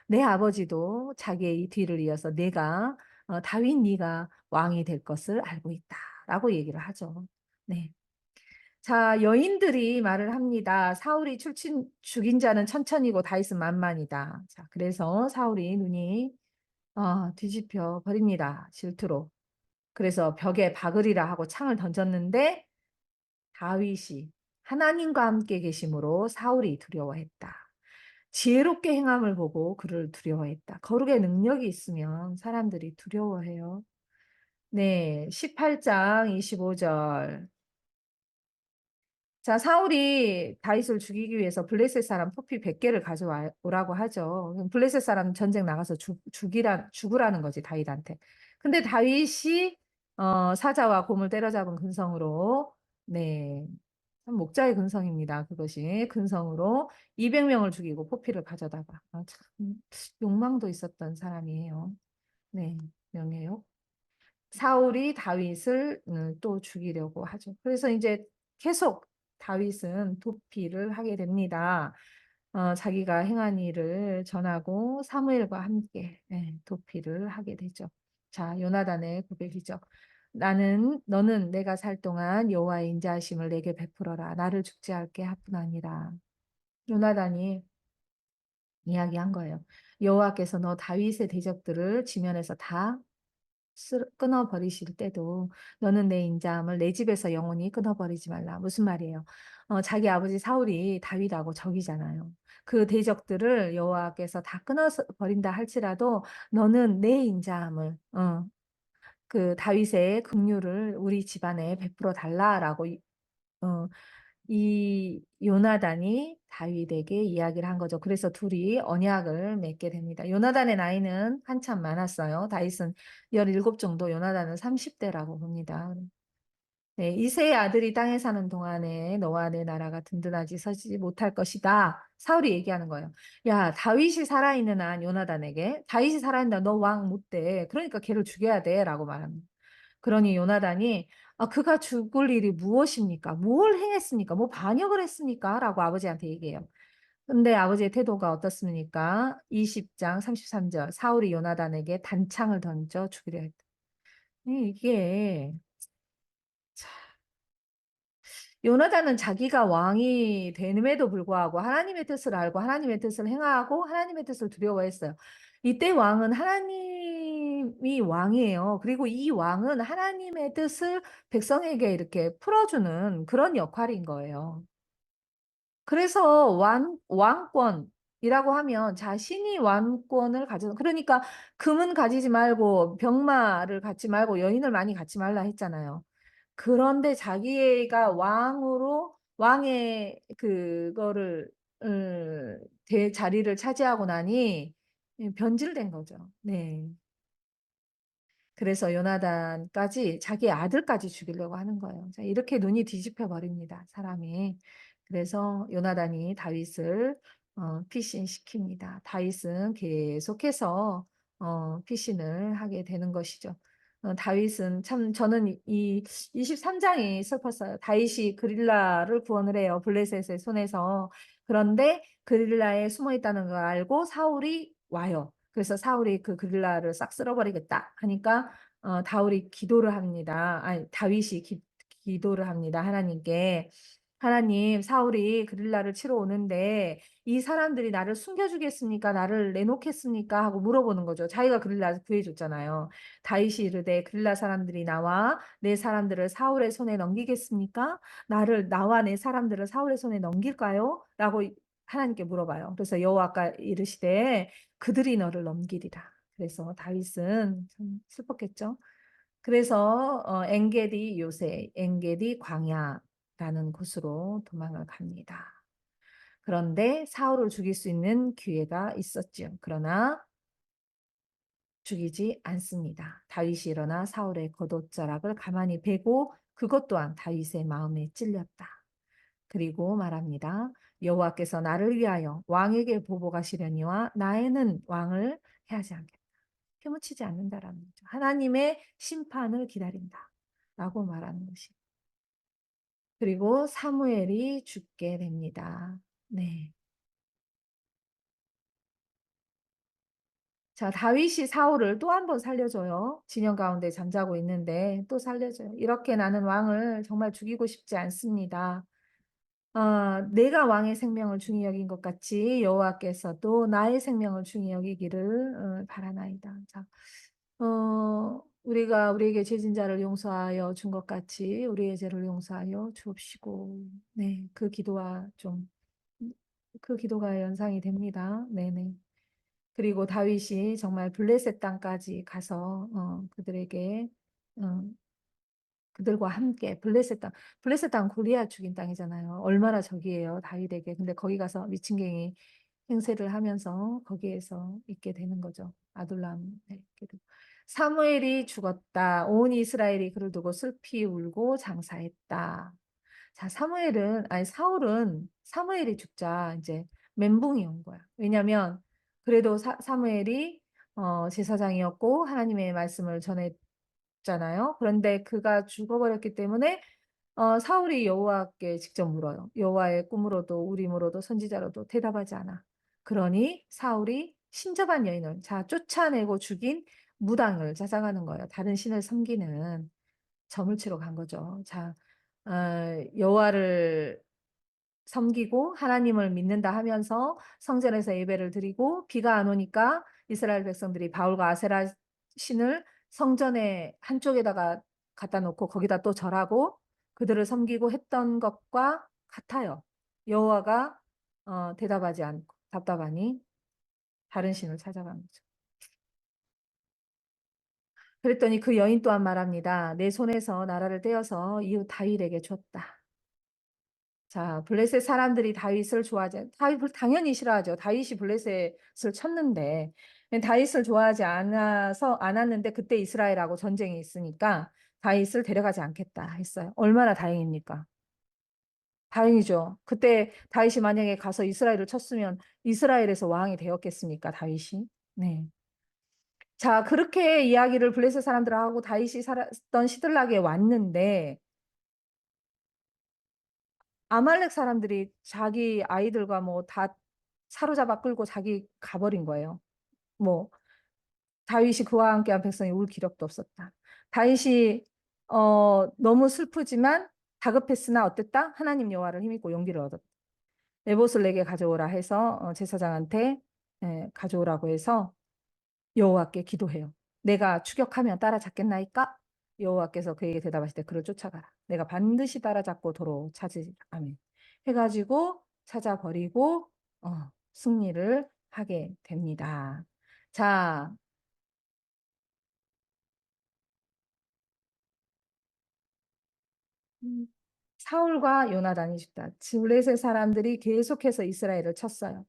내 아버지도 자기의 이 뒤를 이어서 내가 다윗 네가 왕이 될 것을 알고 있다라고 얘기를 하죠. 네. 자, 여인들이 말을 합니다. 사울이 죽인 자는 천천히고 다윗은 만만이다. 자, 그래서 사울이 눈이 뒤집혀 버립니다. 질투로. 그래서 벽에 박으리라 하고 창을 던졌는데 다윗이 하나님과 함께 계심으로 사울이 두려워했다. 지혜롭게 행함을 보고 그를 두려워했다. 거룩의 능력이 있으면 사람들이 두려워해요. 네, 18장 25절. 자, 사울이 다윗을 죽이기 위해서 블레셋 사람 토피 100개를 가져오라고 하죠. 그럼 블레셋 사람 전쟁 나가서 죽으라는 거지, 다윗한테. 근데 다윗이 사자와 곰을 때려잡은 근성으로, 네, 참 목자의 근성입니다. 그것이 근성으로 200명을 죽이고 포피를 가져다가 참 욕망도 있었던 사람이에요. 네, 명예욕. 사울이 다윗을 또 죽이려고 하죠. 그래서 이제 계속 다윗은 도피를 하게 됩니다. 자기가 행한 일을 전하고 사무엘과 함께 도피를 하게 되죠. 자, 요나단의 고백이죠. 너는 내가 살 동안 여호와의 인자하심을 내게 베풀어라. 나를 죽지 않게 하뿐 아니라. 요나단이 이야기한 거예요. 여호와께서 너 다윗의 대적들을 지면에서 다 끊어버리실 때도 너는 내 인자함을 내 집에서 영원히 끊어버리지 말라. 무슨 말이에요? 자기 아버지 사울이 다윗하고 적이잖아요. 그 대적들을 여호와께서 다 끊어버린다 할지라도 너는 내 인자함을 그 다윗의 긍휼을 우리 집안에 베풀어 달라라고 어, 이 요나단이 다윗에게 이야기를 한 거죠. 그래서 둘이 언약을 맺게 됩니다. 요나단의 나이는 한참 많았어요. 다윗은 17 정도, 요나단은 30대라고 봅니다. 네, 이새의 아들이 땅에 사는 동안에 너와 내 나라가 든든하지 서지 못할 것이다. 사울이 얘기하는 거예요. 야, 다윗이 살아있는 한 요나단에게 다윗이 살아있는 한 너 왕 못 돼. 그러니까 걔를 죽여야 돼. 라고 말합니다. 그러니 요나단이 그가 죽을 일이 무엇입니까? 뭘 행했습니까? 뭐 반역을 했습니까? 라고 아버지한테 얘기해요. 근데 아버지의 태도가 어떻습니까? 20장 33절 사울이 요나단에게 단창을 던져 죽이려 했다. 이게 요나단은 자기가 왕이 됨에도 불구하고 하나님의 뜻을 알고 하나님의 뜻을 행하고 하나님의 뜻을 두려워했어요. 이때 왕은 하나님이 왕이에요. 그리고 이 왕은 하나님의 뜻을 백성에게 이렇게 풀어주는 그런 역할인 거예요. 그래서 왕권이라고 하면 자신이 왕권을 가져, 그러니까 금은 가지지 말고 병마를 갖지 말고 여인을 많이 갖지 말라 했잖아요. 그런데 자기가 왕의 그거를 자리를 차지하고 나니 변질된 거죠. 네. 그래서 요나단까지 자기 아들까지 죽이려고 하는 거예요. 자, 이렇게 눈이 뒤집혀 버립니다. 사람이. 그래서 요나단이 다윗을 피신시킵니다. 다윗은 계속해서 피신을 하게 되는 것이죠. 다윗은 참 저는 이 23장이 슬펐어요. 다윗이 그릴라를 구원을 해요. 블레셋의 손에서. 그런데 그릴라에 숨어 있다는 걸 알고 사울이 와요. 그래서 사울이 그 그릴라를 싹 쓸어버리겠다 하니까 다울이 기도를 합니다. 아니 다윗이 기도를 합니다. 하나님께. 하나님, 사울이 그릴라를 치러 오는데 이 사람들이 나를 숨겨주겠습니까? 나를 내놓겠습니까? 하고 물어보는 거죠. 자기가 그릴라 구해줬잖아요. 다윗이 이르되 그릴라 사람들이 나와 내 사람들을 사울의 손에 넘기겠습니까? 나와 내 사람들을 사울의 손에 넘길까요? 라고 하나님께 물어봐요. 그래서 여호와가 이르시되 그들이 너를 넘기리라. 그래서 다윗은 참 슬펐겠죠. 그래서 엔게디 요새, 엔게디 광야라는 곳으로 도망을 갑니다. 그런데 사울을 죽일 수 있는 기회가 있었지요. 그러나 죽이지 않습니다. 다윗이 일어나 사울의 겉옷자락을 가만히 베고 그것 또한 다윗의 마음에 찔렸다. 그리고 말합니다. 여호와께서 나를 위하여 왕에게 보복하시려니와 나에는 왕을 해하지 않겠다. 피묻히지 않는다라는 거죠. 하나님의 심판을 기다린다. 라고 말하는 것이. 그리고 사무엘이 죽게 됩니다. 네. 자, 다윗이 사울을 또 한 번 살려줘요. 진영 가운데 잠자고 있는데 또 살려줘요. 이렇게 나는 왕을 정말 죽이고 싶지 않습니다. 내가 왕의 생명을 중히 여긴 것 같이 여호와께서도 나의 생명을 중히 여기기를 바라나이다. 자, 우리가 우리에게 죄진 자를 용서하여 준 것 같이 우리의 죄를 용서하여 주옵시고, 네, 그 기도와 좀 그 기도가 연상이 됩니다. 네네. 그리고 다윗이 정말 블레셋 땅까지 가서 그들에게 어, 그들과 함께 블레셋 땅 골리앗 죽인 땅이잖아요. 얼마나 적이에요, 다윗에게. 근데 거기 가서 미친갱이 행세를 하면서 거기에서 있게 되는 거죠. 아둘람에 있게 되고. 사무엘이 죽었다. 온 이스라엘이 그를 두고 슬피 울고 장사했다. 자, 사울은 사무엘이 죽자 이제 멘붕이 온 거야. 왜냐면 그래도 사무엘이 제사장이었고 하나님의 말씀을 전했잖아요. 그런데 그가 죽어버렸기 때문에 사울이 여호와께 직접 물어요. 여호와의 꿈으로도 우림으로도 선지자로도 대답하지 않아. 그러니 사울이 신접한 여인을 쫓아내고 죽인 무당을 찾아가는 거예요. 다른 신을 섬기는 점을 치러 간 거죠. 여호와를 섬기고 하나님을 믿는다 하면서 성전에서 예배를 드리고 비가 안 오니까 이스라엘 백성들이 바울과 아세라 신을 성전의 한쪽에다가 갖다 놓고 거기다 또 절하고 그들을 섬기고 했던 것과 같아요. 여호와가 대답하지 않고 답답하니 다른 신을 찾아간 거죠. 그랬더니 그 여인 또한 말합니다. 내 손에서 나라를 떼어서 이웃 다윗에게 줬다. 자, 블레셋 사람들이 다윗을 좋아하지, 다윗 당연히 싫어하죠. 다윗이 블레셋을 쳤는데, 다윗을 좋아하지 않았는데, 그때 이스라엘하고 전쟁이 있으니까 다윗을 데려가지 않겠다 했어요. 얼마나 다행입니까? 다행이죠. 그때 다윗이 만약에 가서 이스라엘을 쳤으면 이스라엘에서 왕이 되었겠습니까, 다윗이? 네. 자, 그렇게 이야기를 블레셋 사람들하고 다윗이 살았던 시들락에 왔는데, 아말렉 사람들이 자기 아이들과 뭐 다 사로잡아 끌고 자기 가버린 거예요. 뭐 다윗이 그와 함께한 백성이 울 기력도 없었다. 다윗이 너무 슬프지만 다급했으나 어땠다? 하나님 여호와를 힘입고 용기를 얻었다. 내봇을 내게 가져오라 해서 제사장한테 가져오라고 해서 여호와께 기도해요. 내가 추격하면 따라잡겠나이까? 여호와께서 그에게 대답하실 때 그를 쫓아가라. 내가 반드시 따라잡고 도로 찾으리라. 아멘. 해가지고 찾아버리고 승리를 하게 됩니다. 자, 음, 사울과 요나단이 죽다. 블레셋 사람들이 계속해서 이스라엘을 쳤어요.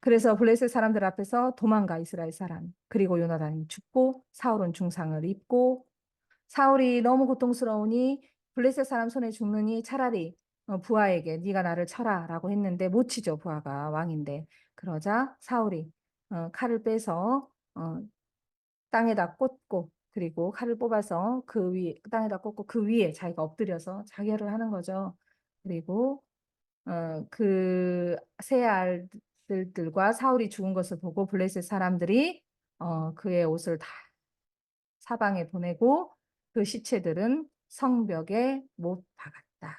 그래서 블레셋 사람들 앞에서 도망가 이스라엘 사람. 그리고 요나단이 죽고 사울은 중상을 입고 사울이 너무 고통스러우니 블레셋 사람 손에 죽느니 차라리 부하에게 네가 나를 쳐라라고 했는데 못 치죠. 부하가 왕인데. 그러자 사울이 칼을 빼서 땅에다 꽂고 그리고 칼을 뽑아서 그 위에 땅에다 꽂고 그 위에 자기가 엎드려서 자결을 하는 거죠. 그리고 그 세 알들과 사울이 죽은 것을 보고 블레셋 사람들이 그의 옷을 다 사방에 보내고 그 시체들은 성벽에 못 박았다.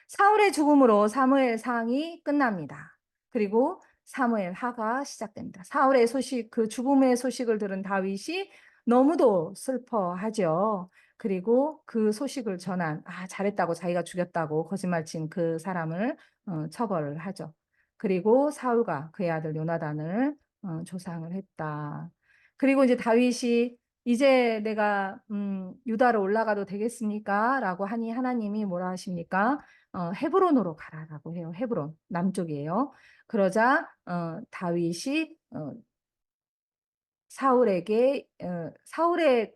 사울의 죽음으로 사무엘 상이 끝납니다. 그리고 사무엘 하가 시작됩니다. 사울의 소식, 그 죽음의 소식을 들은 다윗이 너무도 슬퍼하죠. 그리고 그 소식을 전한, 잘했다고 자기가 죽였다고 거짓말 친 그 사람을 처벌을 하죠. 그리고 사울과 그의 아들 요나단을 조상을 했다. 그리고 이제 다윗이 이제 내가 유다로 올라가도 되겠습니까? 라고 하니 하나님이 뭐라 하십니까? 헤브론으로 가라라고 해요. 헤브론 남쪽이에요. 그러자 다윗이 사울의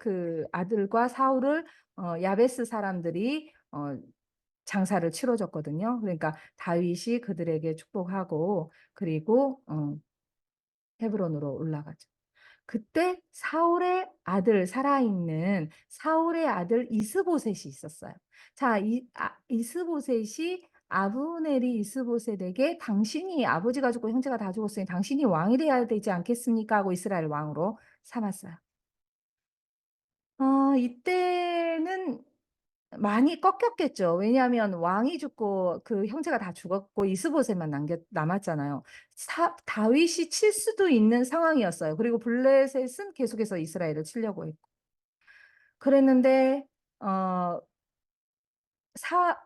그 아들과 사울을 야베스 사람들이 장사를 치러줬거든요. 그러니까 다윗이 그들에게 축복하고 그리고 헤브론으로 올라가죠. 그때 살아있는 사울의 아들 이스보셋이 있었어요. 자, 이스보셋이 아브넬이 이스보셋에게 당신이 아버지가 죽고 형제가 다 죽었으니 당신이 왕이 돼야 되지 않겠습니까? 하고 이스라엘 왕으로 삼았어요. 이때는 많이 꺾였겠죠. 왜냐하면 왕이 죽고 그 형제가 다 죽었고 이스보셋만 남았잖아요. 다윗이 칠 수도 있는 상황이었어요. 그리고 블레셋은 계속해서 이스라엘을 치려고 했고. 그랬는데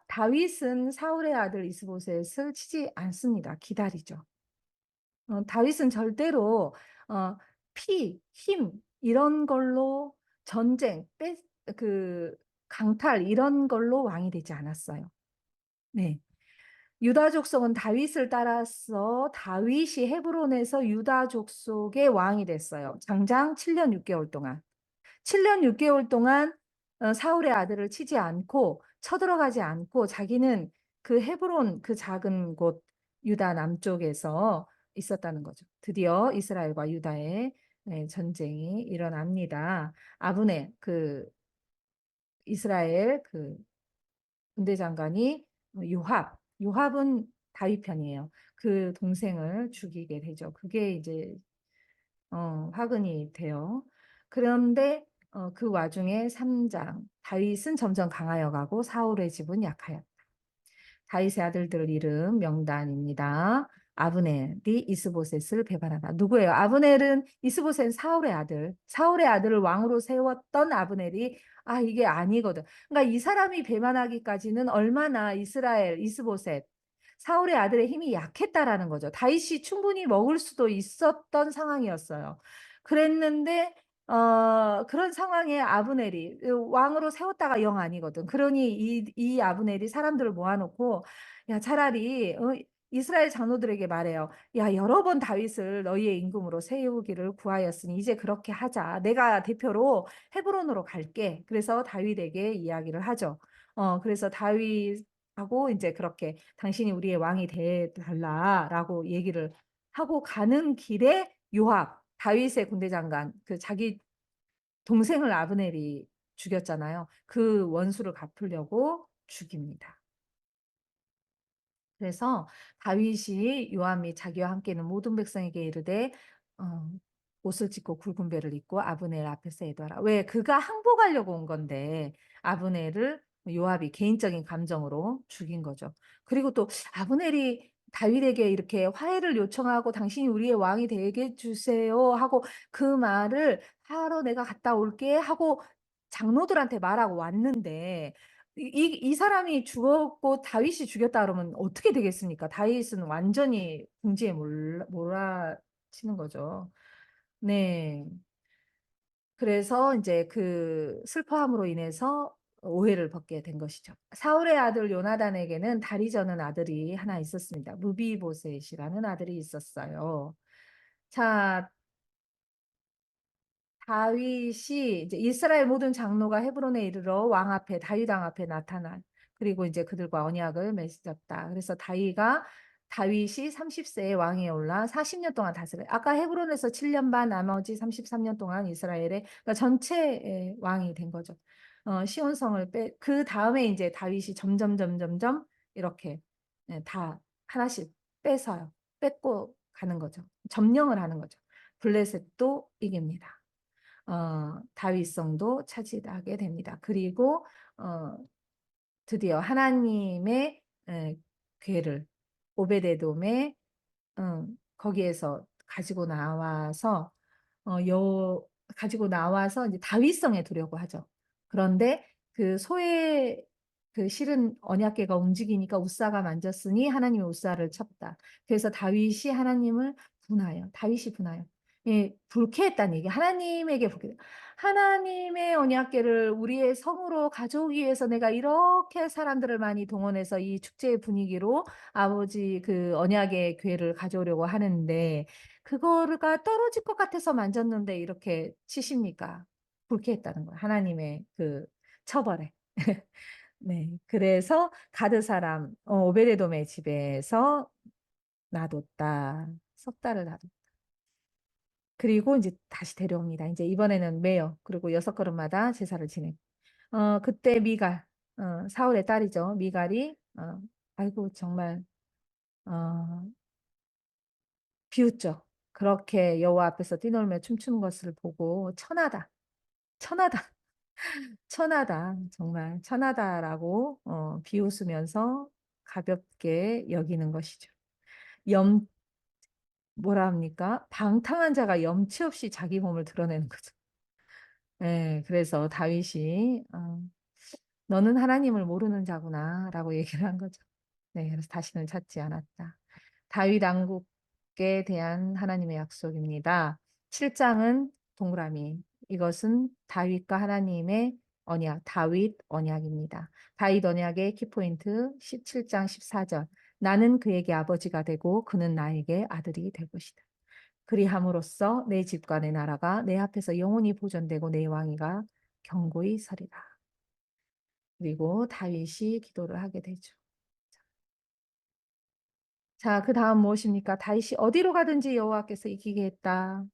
다윗은 사울의 아들 이스보셋을 치지 않습니다. 기다리죠. 다윗은 절대로 어, 힘 이런 걸로 전쟁, 그 강탈 이런 걸로 왕이 되지 않았어요. 네. 유다 족속은 다윗을 따라서 다윗이 헤브론에서 유다 족속의 왕이 됐어요. 장장 7년 6개월 동안. 7년 6개월 동안 사울의 아들을 치지 않고 쳐들어가지 않고 자기는 그 헤브론 그 작은 곳 유다 남쪽에서 있었다는 거죠. 드디어 이스라엘과 유다의 네, 전쟁이 일어납니다. 아브네 그 이스라엘 그 군대 장관이 요압은 다윗 편이에요. 그 동생을 죽이게 되죠. 그게 이제 화근이 돼요. 그런데 그 와중에 3장 다윗은 점점 강하여 가고 사울의 집은 약하였다. 다윗의 아들들 이름 명단입니다. 아브넬이 이스보셋을 배반하다. 누구예요? 아브넬은 이스보셋 사울의 아들. 사울의 아들을 왕으로 세웠던 아브넬이 이게 아니거든. 그러니까 이 사람이 배반하기까지는 얼마나 이스라엘 이스보셋 사울의 아들의 힘이 약했다라는 거죠. 다윗이 충분히 먹을 수도 있었던 상황이었어요. 그랬는데 그런 상황에 아브넬이 왕으로 세웠다가 영 아니거든. 그러니 이 아브넬이 사람들을 모아놓고 야 차라리 이스라엘 장로들에게 말해요. 야 여러 번 다윗을 너희의 임금으로 세우기를 구하였으니 이제 그렇게 하자. 내가 대표로 헤브론으로 갈게. 그래서 다윗에게 이야기를 하죠. 그래서 다윗하고 이제 그렇게 당신이 우리의 왕이 돼 달라라고 얘기를 하고 가는 길에 다윗의 군대 장관, 그 자기 동생을 아브넬이 죽였잖아요. 그 원수를 갚으려고 죽입니다. 그래서 다윗이 요압 및 자기와 함께 있는 모든 백성에게 이르되 옷을 찢고 굵은 배를 입고 아브넬 앞에서 애도하라. 왜? 그가 항복하려고 온 건데 아브넬을 요압이 개인적인 감정으로 죽인 거죠. 그리고 또 아브넬이 다윗에게 이렇게 화해를 요청하고 당신이 우리의 왕이 되게 해주세요 하고 그 말을 하러 내가 갔다 올게 하고 장로들한테 말하고 왔는데 이 사람이 죽었고 다윗이 죽였다 그러면 어떻게 되겠습니까? 다윗은 완전히 궁지에 몰아치는 거죠. 네. 그래서 이제 그 슬퍼함으로 인해서 오해를 받게 된 것이죠. 사울의 아들 요나단에게는 다리 저는 아들이 하나 있었습니다. 무비보셋이라는 아들이 있었어요. 자, 다윗이 이제 이스라엘 모든 장로가 헤브론에 이르러 왕 앞에 다윗 왕 앞에 나타난 그리고 이제 그들과 언약을 맺었다. 그래서 다윗이 30세에 왕에 올라 40년 동안 다스려. 아까 헤브론에서 7년 반 나머지 33년 동안 이스라엘의 그러니까 전체 왕이 된 거죠. 시온성을 그 다음에 이제 다윗이 점점 이렇게 다 하나씩 뺏어요. 뺏고 가는 거죠. 점령을 하는 거죠. 블레셋도 이깁니다. 다윗성도 차지하게 됩니다. 그리고 드디어 하나님의 괴를 오베데돔의 거기에서 어, 여 가지고 나와서 이제 다윗성에 두려고 하죠. 그런데 그 소의 그 실은 언약궤가 움직이니까 웃사가 만졌으니 하나님이 웃사를 쳤다. 그래서 다윗이 분하여. 예, 불쾌했다는 얘기. 하나님에게 불쾌. 하나님의 언약궤를 우리의 성으로 가져오기 위해서 내가 이렇게 사람들을 많이 동원해서 이 축제의 분위기로 아버지 그 언약의 궤를 가져오려고 하는데 그거가 떨어질 것 같아서 만졌는데 이렇게 치십니까? 불쾌했다는 거예요. 하나님의 그 처벌에. 네. 그래서 가드 사람 오베데돔의 집에서 놔뒀다. 석 달을 놔뒀다. 그리고 이제 다시 데려옵니다. 이제 이번에는 매여 그리고 6걸음마다 제사를 지내. 그때 미갈 사울의 딸이죠. 미갈이 아이고 정말 어, 비웃죠. 그렇게 여호와 앞에서 뛰놀며 춤추는 것을 보고 천하다. 천하다. 천하다. 정말 천하다라고 비웃으면서 가볍게 여기는 것이죠. 염 뭐라 합니까? 방탕한 자가 염치 없이 자기 몸을 드러내는 거죠. 네, 그래서 다윗이 너는 하나님을 모르는 자구나라고 얘기를 한 거죠. 네, 그래서 다시는 찾지 않았다. 다윗 왕국에 대한 하나님의 약속입니다. 7장은 동그라미. 이것은 다윗과 하나님의 언약, 다윗 언약입니다. 다윗 언약의 키포인트 17장 14절. 나는 그에게 아버지가 되고 그는 나에게 아들이 될 것이다. 그리함으로써 내 집과 내 나라가 내 앞에서 영원히 보존되고 내 왕위가 견고히 서리라. 그리고 다윗이 기도를 하게 되죠. 자, 그 다음 무엇입니까? 다윗이 어디로 가든지 여호와께서 이기게 했다.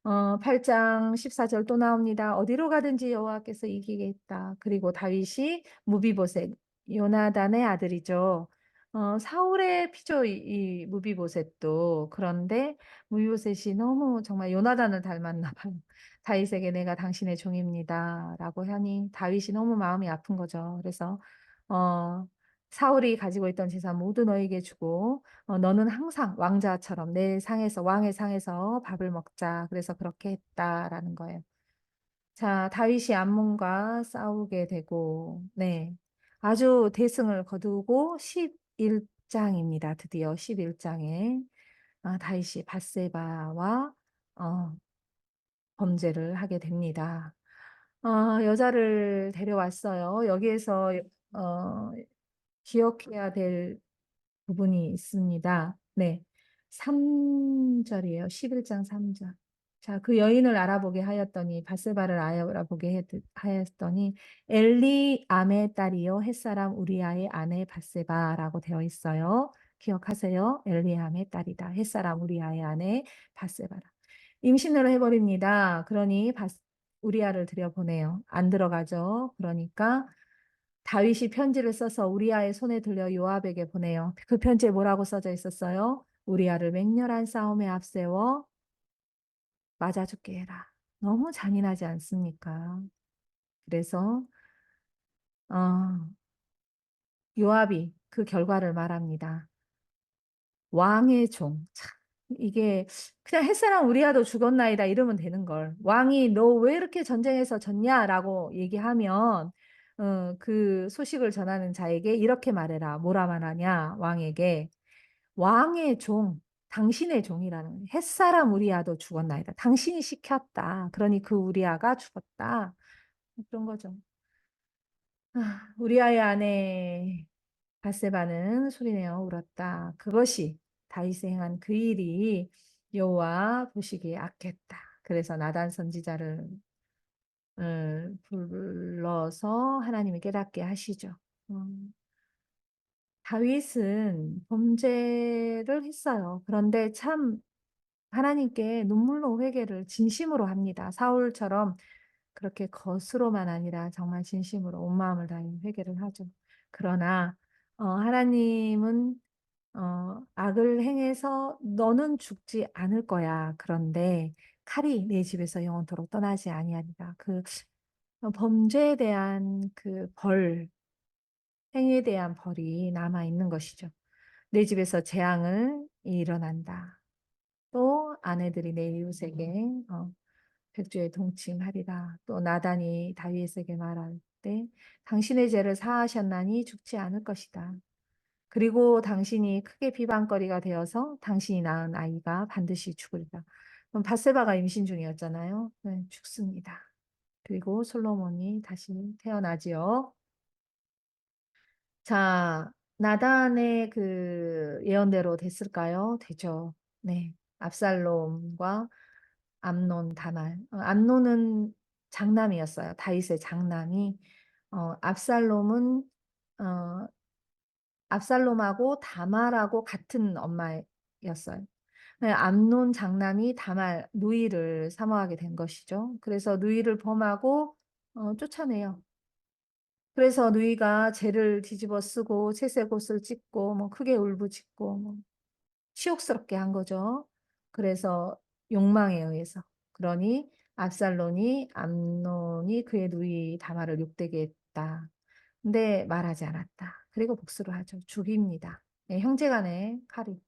8장 14절 또 나옵니다. 어디로 가든지 여호와께서 이기게 했다. 그리고 다윗이 무비보셋, 요나단의 아들이죠. 사울의 피죠, 이 무비보셋도. 그런데 무비보셋이 너무 정말 요나단을 닮았나 봐요. 다윗에게 내가 당신의 종입니다. 라고 하니 다윗이 너무 마음이 아픈 거죠. 그래서 어, 사울이 가지고 있던 재산 모두 너에게 주고 너는 항상 왕자처럼 내 상에서 왕의 상에서 밥을 먹자. 그래서 그렇게 했다라는 거예요. 자, 다윗이 암몬과 싸우게 되고, 네, 아주 대승을 거두고 11장입니다. 드디어 11장에 다윗이 밧세바와 어, 범죄를 하게 됩니다. 여자를 데려왔어요. 여기에서 어, 기억해야 될 부분이 있습니다. 네. 3절이에요. 11장 3절. 자, 그 여인을 알아보게 하였더니, 바세바를 알아보게 하였더니, 엘리암의 딸이요, 햇사람 우리아의 아내 바세바라고 되어 있어요. 기억하세요. 엘리암의 딸이다. 햇사람 우리아의 아내 바세바라. 임신을 해버립니다. 그러니 우리아를 들여보내요. 안 들어가죠. 그러니까 다윗이 편지를 써서 우리아의 손에 들려 요압에게 보내요. 그 편지에 뭐라고 써져 있었어요? 우리아를 맹렬한 싸움에 앞세워 맞아 죽게 해라. 너무 잔인하지 않습니까? 그래서 어, 요압이 그 결과를 말합니다. 왕의 종. 참, 이게 그냥 햇사람 우리아도 죽었나이다 이러면 되는 걸. 왕이 너 왜 이렇게 전쟁에서 졌냐라고 얘기하면 그 소식을 전하는 자에게 이렇게 말해라. 뭐라 말하냐? 왕에게 왕의 종, 당신의 종이라는 거예요. 햇사람 우리아도 죽었나이다. 당신이 시켰다. 그러니 그 우리아가 죽었다. 그런 거죠. 우리아의 아내 바세바는 소리내어 울었다. 그것이 다윗이 행한 그 일이 여호와 보시기에 악했다. 그래서 나단 선지자를 불러서 하나님이 깨닫게 하시죠. 다윗은 범죄를 했어요. 그런데 참 하나님께 눈물로 회개를 진심으로 합니다. 사울처럼 그렇게 겉으로만 아니라 정말 진심으로 온 마음을 다해 회개를 하죠. 그러나 하나님은 악을 행해서 너는 죽지 않을 거야. 그런데 칼이 내 집에서 영원토록 떠나지 아니하리라. 그 범죄에 대한 그 행위에 대한 벌이 남아 있는 것이죠. 내 집에서 재앙을 일어난다. 또 아내들이 내 이웃에게 백주에 동침하리라. 또 나단이 다윗에게 말할 때 당신의 죄를 사하셨나니 죽지 않을 것이다. 그리고 당신이 크게 비방거리가 되어서 당신이 낳은 아이가 반드시 죽으리라. 그럼 밧세바가 임신 중이었잖아요. 네, 죽습니다. 그리고 솔로몬이 다시 태어나지요. 자, 나단의 그 예언대로 됐을까요? 되죠. 네. 압살롬과 암논, 다말. 암논은 장남이었어요. 다윗의 장남이. 압살롬은 어, 압살롬하고 다말하고 같은 엄마였어요. 네, 암논 장남이 다말 누이를 사모하게 된 것이죠. 그래서 누이를 범하고 쫓아내요. 그래서 누이가 죄를 뒤집어 쓰고 채색 옷을 찢고 뭐 크게 울부짖고 뭐 치욕스럽게 한 거죠. 그래서 욕망에 의해서. 그러니 압살롬이 암논이 그의 누이 다말을 욕되게 했다. 근데 말하지 않았다. 그리고 복수를 하죠. 죽입니다. 네, 형제간의 칼이.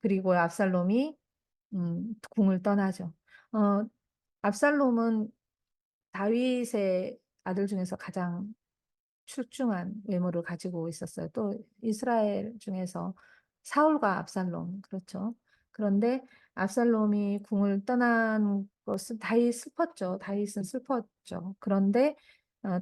그리고 압살롬이 궁을 떠나죠. 어, 압살롬은 다윗의 아들 중에서 가장 출중한 외모를 가지고 있었어요. 또 이스라엘 중에서 사울과 압살롬, 그렇죠. 그런데 압살롬이 궁을 떠난 것은 다윗 슬펐죠. 다윗은 슬펐죠. 그런데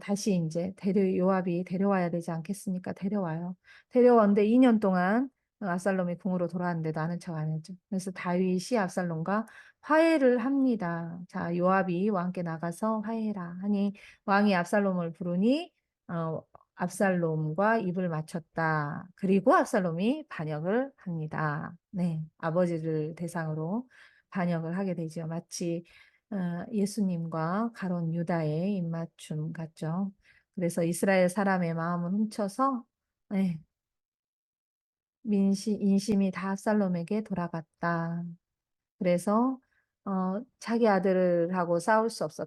다시 이제 요압이 데려와야 되지 않겠습니까? 데려와요. 데려왔는데 2년 동안 압살롬이 궁으로 돌아왔는데도 아는 척 안 했죠. 그래서 다윗이 압살롬과 화해를 합니다. 자, 요압이 왕께 나가서 화해해라 하니 왕이 압살롬을 부르니 어, 압살롬과 입을 맞췄다. 그리고 압살롬이 반역을 합니다. 네, 아버지를 대상으로 반역을 하게 되죠. 마치 예수님과 가론 유다의 입맞춤 같죠. 그래서 이스라엘 사람의 마음을 훔쳐서 네, 인심이 다 압살롬에게 돌아갔다. 그래서 자기 아들하고 싸울 수 없어.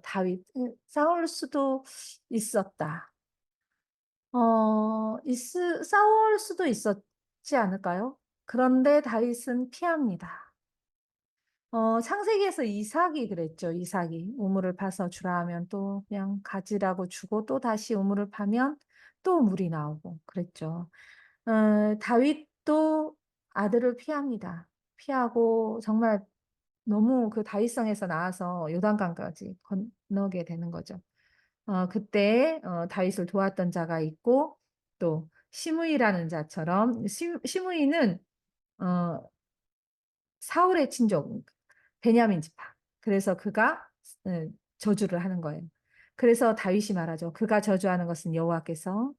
싸울 수도 있었다. 싸울 수도 있었지 않을까요? 그런데 다윗은 피합니다. 창세기에서 이삭이 그랬죠. 이삭이 우물을 파서 주라 하면 또 그냥 가지라고 주고 또 다시 우물을 파면 또 물이 나오고 그랬죠. 다윗도 아들을 피합니다. 피하고 정말 너무 그 다윗성에서 나와서 요단강까지 건너게 되는 거죠. 그때 다윗을 도왔던 자가 있고 또 시므이라는 자처럼 시므이는 어, 사울의 친족 베냐민 지파. 그래서 그가 저주를 하는 거예요. 그래서 다윗이 말하죠. 그가 저주하는 것은 여호와께서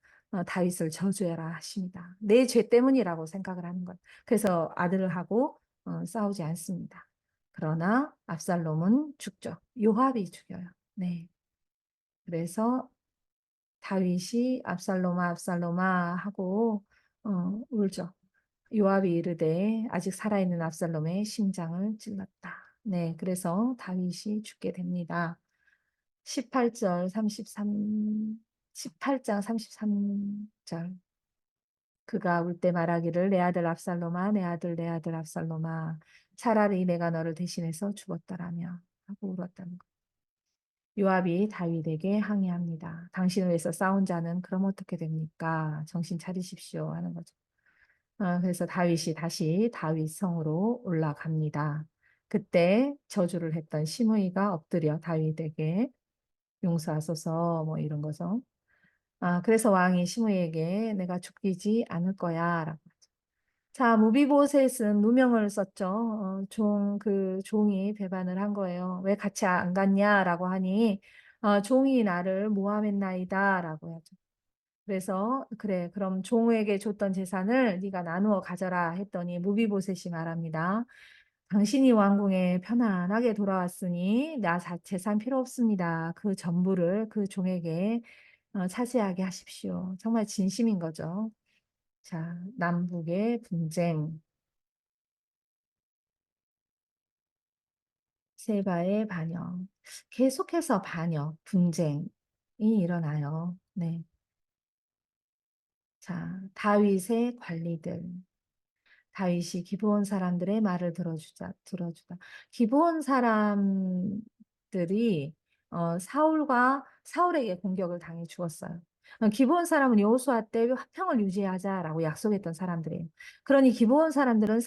다윗을 저주해라 하십니다. 내 죄 때문이라고 생각을 하는 거예요. 그래서 아들하고 싸우지 않습니다. 그러나 압살롬은 죽죠. 요압이 죽여요. 네. 그래서 다윗이 압살롬아 압살롬아 하고 울죠. 요압이 이르되 아직 살아있는 압살롬의 심장을 찔렀다. 네, 그래서 다윗이 죽게 됩니다. 18절 33 18장 33절 그가 울 때 말하기를 내 아들 압살롬아 내 아들 내 아들 압살롬아 차라리 내가 너를 대신해서 죽었더라며 하고 울었다는 거. 요압이 다윗에게 항의합니다. 당신을 위해서 싸운 자는 그럼 어떻게 됩니까? 정신 차리십시오 하는 거죠. 그래서 다윗이 다시 다윗 성으로 올라갑니다. 그때 저주를 했던 시므이가 엎드려 다윗에게 용서하소서 뭐 이런 거죠. 그래서 왕이 시므이에게 내가 죽이지 않을 거야 라고 하죠. 자, 무비보셋은 누명을 썼죠. 그 종이 배반을 한 거예요. 왜 같이 안 갔냐라고 하니 종이 나를 모함했나이다라고 하죠. 그래서 그래 그럼 종에게 줬던 재산을 네가 나누어 가져라 했더니 무비보셋이 말합니다. 당신이 왕궁에 편안하게 돌아왔으니 나 재산 필요 없습니다. 그 전부를 그 종에게 차지하게 하십시오. 정말 진심인 거죠. 자, 남북의 분쟁, 세바의 반역, 계속해서 반역, 분쟁이 일어나요. 네. 자, 다윗의 관리들. 다윗이 기브온 사람들의 말을 들어주다. 기브온 사람들이 사울에게 공격을 당해 죽었어요. 기브온 사람은 여호수아 때 화평을 유지하자라고 약속했던 사람들이에요. 그러니 기브온 사람들은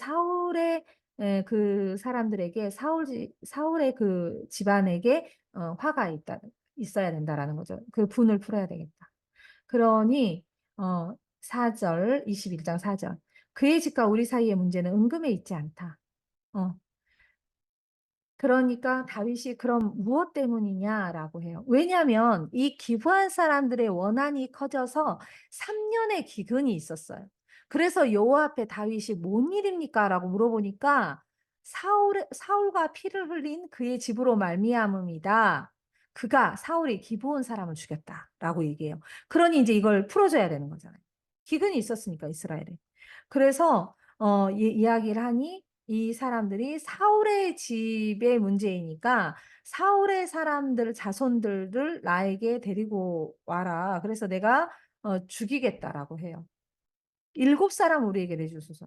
그 사람들에게 사울의 그 집안에게 있어야 된다라는 거죠. 그 분을 풀어야 되겠다. 그러니 4절 21장 4절 그의 집과 우리 사이의 문제는 은금에 있지 않다. 어, 그러니까 다윗이 그럼 무엇 때문이냐라고 해요. 왜냐하면 이 기부한 사람들의 원한이 커져서 3년의 기근이 있었어요. 그래서 여호와 앞에 다윗이 뭔 일입니까? 라고 물어보니까 사울과 피를 흘린 그의 집으로 말미암음이다. 사울이 기브온 사람을 죽였다라고 얘기해요. 그러니 이제 이걸 풀어줘야 되는 거잖아요. 기근이 있었으니까 이스라엘에. 그래서 이야기를 하니 이 사람들이 사울의 집의 문제이니까 사울의 자손들을 나에게 데리고 와라. 그래서 내가 죽이겠다라고 해요. 7사람 우리에게 내주소서.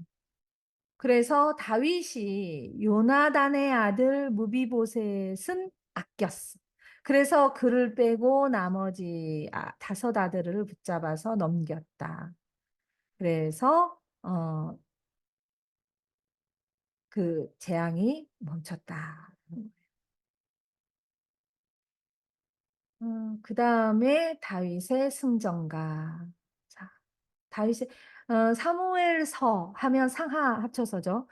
그래서 다윗이 요나단의 아들 무비보셋은 아꼈어. 그래서 그를 빼고 나머지 다섯 아들을 붙잡아서 넘겼다. 그래서 그 재앙이 멈췄다. 그 다음에 다윗의 승전가. 자, 다윗의 사무엘서 하면 상하 합쳐서죠.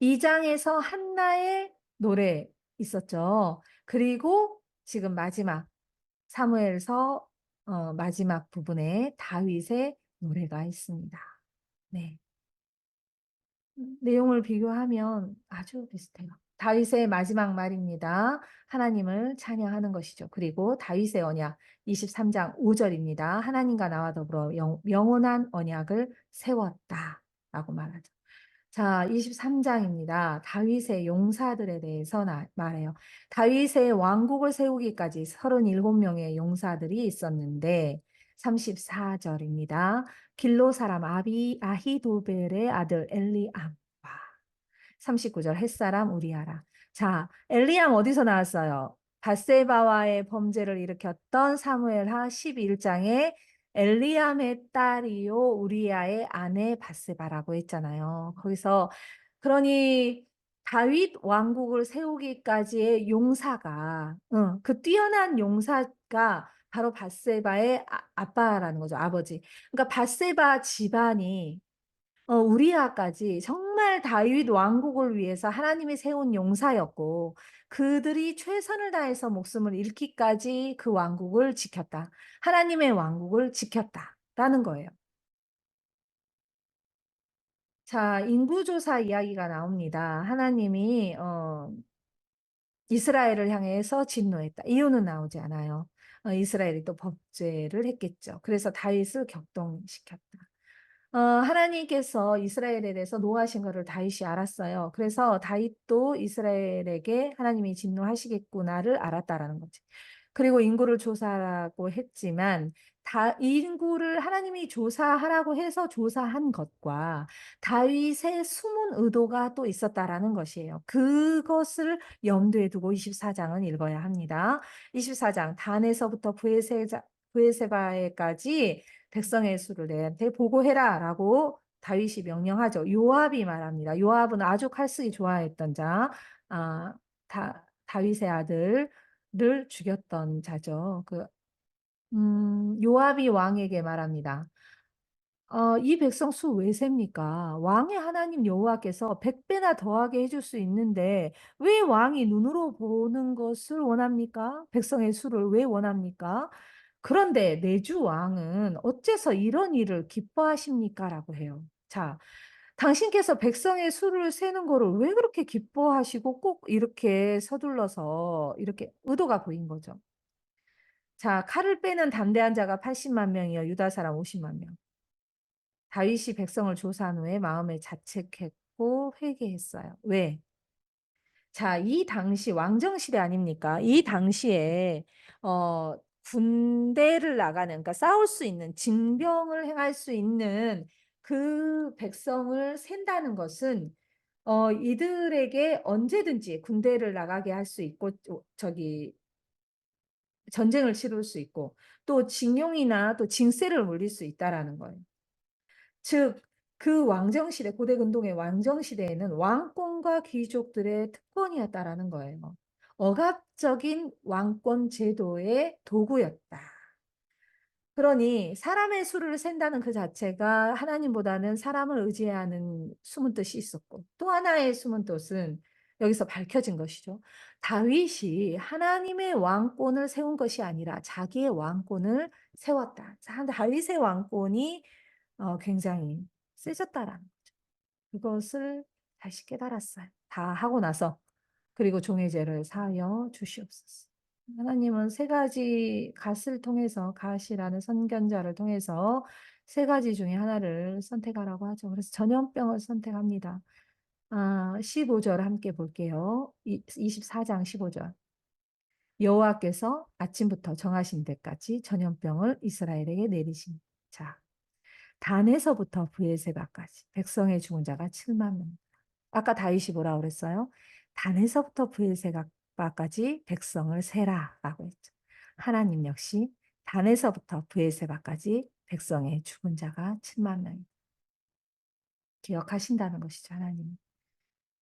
2장에서 한나의 노래 있었죠. 그리고 지금 마지막 사무엘서 마지막 부분에 다윗의 노래가 있습니다. 네. 내용을 비교하면 아주 비슷해요. 다윗의 마지막 말입니다. 하나님을 찬양하는 것이죠. 그리고 다윗의 언약 23장 5절입니다. 하나님과 나와 더불어 영원한 언약을 세웠다라고 말하죠. 자, 23장입니다. 다윗의 용사들에 대해서 말해요. 다윗의 왕국을 세우기까지 37명의 용사들이 있었는데 34절입니다. 길로 사람 아히도벨의 아들 엘리암. 39절 햇사람 우리아라. 자, 엘리암 어디서 나왔어요? 밧세바와의 범죄를 일으켰던 사무엘하 11장에 엘리암의 딸이요 우리아의 아내 밧세바라고 했잖아요. 거기서 그러니 다윗 왕국을 세우기까지의 용사가 그 뛰어난 용사가 바로 밧세바의 아빠라는 거죠. 아버지. 그러니까 밧세바 집안이 우리아까지 정말 다윗 왕국을 위해서 하나님이 세운 용사였고 그들이 최선을 다해서 목숨을 잃기까지 그 왕국을 지켰다. 하나님의 왕국을 지켰다라는 거예요. 자, 인구조사 이야기가 나옵니다. 하나님이 이스라엘을 향해서 진노했다. 이유는 나오지 않아요. 이스라엘이 또 범죄를 했겠죠. 그래서 다윗을 격동시켰다. 하나님께서 이스라엘에 대해서 노하신 것을 다윗이 알았어요. 그래서 다윗도 이스라엘에게 하나님이 진노하시겠구나를 알았다라는 거지. 그리고 인구를 조사하라고 했지만 인구를 하나님이 조사하라고 해서 조사한 것과 다윗의 숨은 의도가 또 있었다라는 것이에요. 그것을 염두에 두고 24장은 읽어야 합니다. 24장 단에서부터 브에세바에까지 백성의 수를 내한테 보고해라 라고 다윗이 명령하죠. 요압이 말합니다. 요압은 아주 칼쓰기 좋아했던 자, 다윗의 아들을 죽였던 자죠. 요압이 왕에게 말합니다. 이 백성 수 왜 셉니까? 왕의 하나님 여호와께서 100배나 더하게 해줄 수 있는데 왜 왕이 눈으로 보는 것을 원합니까? 백성의 수를 왜 원합니까? 그런데 내 주 왕은 어째서 이런 일을 기뻐하십니까? 라고 해요. 자, 당신께서 백성의 수를 세는 거를 왜 그렇게 기뻐하시고 꼭 이렇게 서둘러서 이렇게 의도가 보인 거죠. 자, 칼을 빼는 담대한 자가 80만 명이요, 유다 사람 50만 명. 다윗이 백성을 조사한 후에 마음에 자책했고 회개했어요. 왜? 자, 이 당시 왕정시대 아닙니까? 이 당시에 군대를 나가는, 그러니까 싸울 수 있는, 징병을 행할 수 있는 그 백성을 센다는 것은 이들에게 언제든지 군대를 나가게 할 수 있고, 전쟁을 치를 수 있고, 또 징용이나 또 징세를 물릴 수 있다라는 거예요. 즉, 그 왕정시대, 고대 근동의 왕정시대에는 왕권과 귀족들의 특권이었다라는 거예요. 억압적인 왕권 제도의 도구였다. 그러니 사람의 수를 센다는 그 자체가 하나님보다는 사람을 의지하는 숨은 뜻이 있었고 또 하나의 숨은 뜻은 여기서 밝혀진 것이죠. 다윗이 하나님의 왕권을 세운 것이 아니라 자기의 왕권을 세웠다. 다윗의 왕권이 굉장히 세졌다라는 거죠. 그것을 다시 깨달았어요. 다 하고 나서 그리고 종의 죄를 사하여 주시옵소서. 하나님은 세 가지 갓을 통해서 갓이라는 선견자를 통해서 세 가지 중에 하나를 선택하라고 하죠. 그래서 전염병을 선택합니다. 15절 함께 볼게요. 24장 15절. 여호와께서 아침부터 정하신 때까지 전염병을 이스라엘에게 내리신. 자, 단에서부터 브에세바까지 백성의 죽은 자가 7만 명. 아까 다윗이 뭐라 그랬어요? 단에서부터 브에세바까지 백성을 세라 라고 했죠. 하나님 역시 단에서부터 브에세바까지 백성의 죽은 자가 7만 명 기억하신다는 것이죠. 하나님.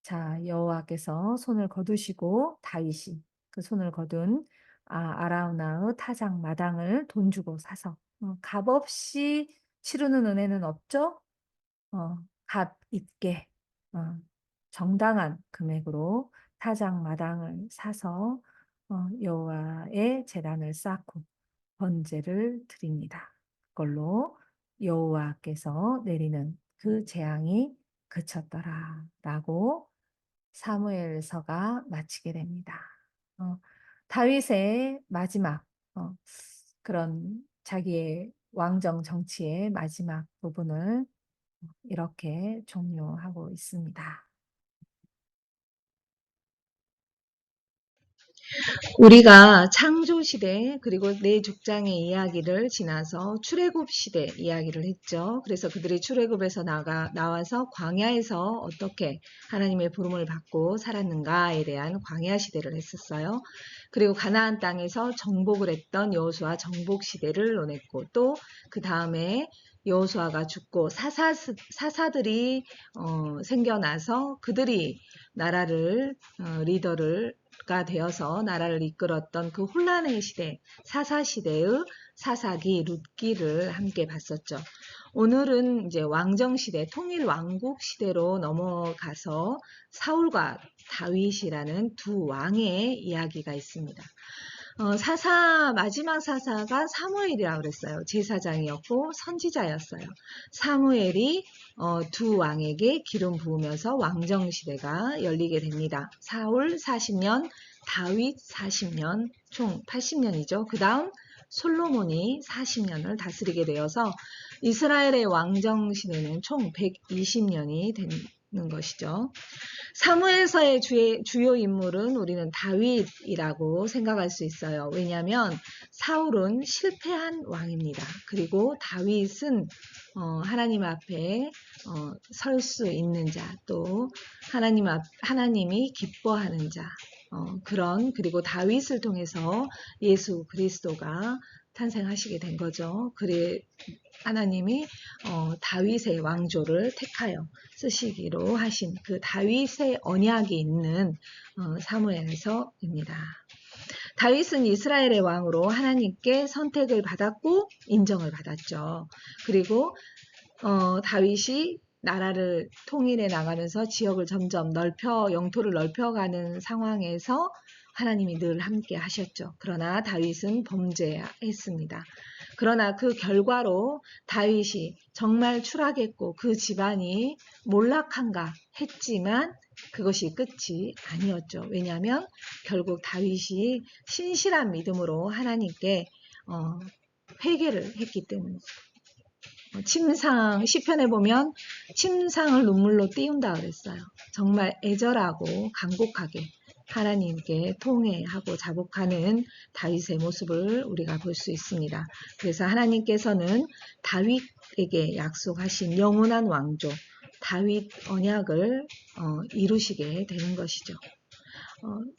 자, 여호와께서 손을 거두시고 다윗이 그 손을 거둔 아라우나의 타작 마당을 돈 주고 사서 값없이 치르는 은혜는 없죠. 값 있게 정당한 금액으로 타작 마당을 사서 여호와의 제단을 쌓고 번제를 드립니다. 그걸로 여호와께서 내리는 그 재앙이 그쳤더라라고 사무엘서가 마치게 됩니다. 다윗의 마지막 그런 자기의 왕정 정치의 마지막 부분을 이렇게 종료하고 있습니다. 우리가 창조시대 그리고 네 족장의 이야기를 지나서 출애굽시대 이야기를 했죠. 그래서 그들이 출애굽에서 나와서 광야에서 어떻게 하나님의 부름을 받고 살았는가에 대한 광야 시대를 했었어요. 그리고 가나안 땅에서 정복을 했던 여호수아 정복시대를 논했고 또 그 다음에 여호수아가 죽고 사사들이 생겨나서 그들이 나라를 리더가 되어서 나라를 이끌었던 그 혼란의 시대, 사사시대의 사사기, 룻기를 함께 봤었죠. 오늘은 이제 왕정시대, 통일왕국시대로 넘어가서 사울과 다윗이라는 두 왕의 이야기가 있습니다. 마지막 사사가 사무엘이라고 그랬어요. 제사장이었고 선지자였어요. 사무엘이 두 왕에게 기름 부으면서 왕정시대가 열리게 됩니다. 사울 40년, 다윗 40년, 총 80년이죠. 그 다음 솔로몬이 40년을 다스리게 되어서 이스라엘의 왕정시대는 총 120년이 되는 것이죠. 사무엘서의 주요 인물은 우리는 다윗이라고 생각할 수 있어요. 왜냐하면 사울은 실패한 왕입니다. 그리고 다윗은 하나님 앞에 설 수 있는 자, 또 하나님이 기뻐하는 자, 그리고 다윗을 통해서 예수 그리스도가 탄생하시게 된 거죠. 그래 하나님이 다윗의 왕조를 택하여 쓰시기로 하신 그 다윗의 언약이 있는 사무엘서입니다. 다윗은 이스라엘의 왕으로 하나님께 선택을 받았고 인정을 받았죠. 그리고 다윗이 나라를 통일해 나가면서 지역을 점점 영토를 넓혀가는 상황에서 하나님이 늘 함께 하셨죠. 그러나 다윗은 범죄했습니다. 그러나 그 결과로 다윗이 정말 추락했고 그 집안이 몰락한가 했지만 그것이 끝이 아니었죠. 왜냐하면 결국 다윗이 신실한 믿음으로 하나님께 회개를 했기 때문이죠. 시편에 보면 침상을 눈물로 띄운다 그랬어요. 정말 애절하고 간곡하게 하나님께 통회하고 자복하는 다윗의 모습을 우리가 볼 수 있습니다. 그래서 하나님께서는 다윗에게 약속하신 영원한 왕조, 다윗 언약을 이루시게 되는 것이죠.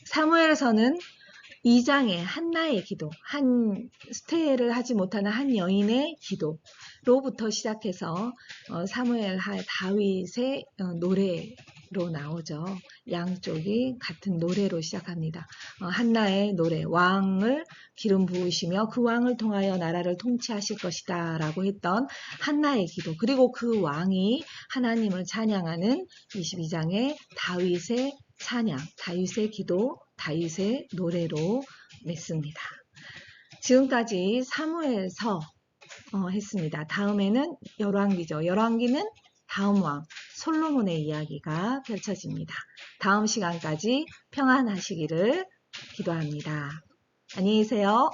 사무엘서는 2장의 한나의 기도, 수태를 하지 못하는 한 여인의 기도로부터 시작해서 사무엘 다윗의 노래로 나오죠. 양쪽이 같은 노래로 시작합니다. 한나의 노래, 왕을 기름 부으시며 그 왕을 통하여 나라를 통치하실 것이다 라고 했던 한나의 기도, 그리고 그 왕이 하나님을 찬양하는 22장의 다윗의 찬양, 다윗의 기도, 다윗의 노래로 맺습니다. 지금까지 사무엘서 했습니다. 다음에는 열왕기죠. 열왕기는 다음 왕 솔로몬의 이야기가 펼쳐집니다. 다음 시간까지 평안하시기를 기도합니다. 안녕히 계세요.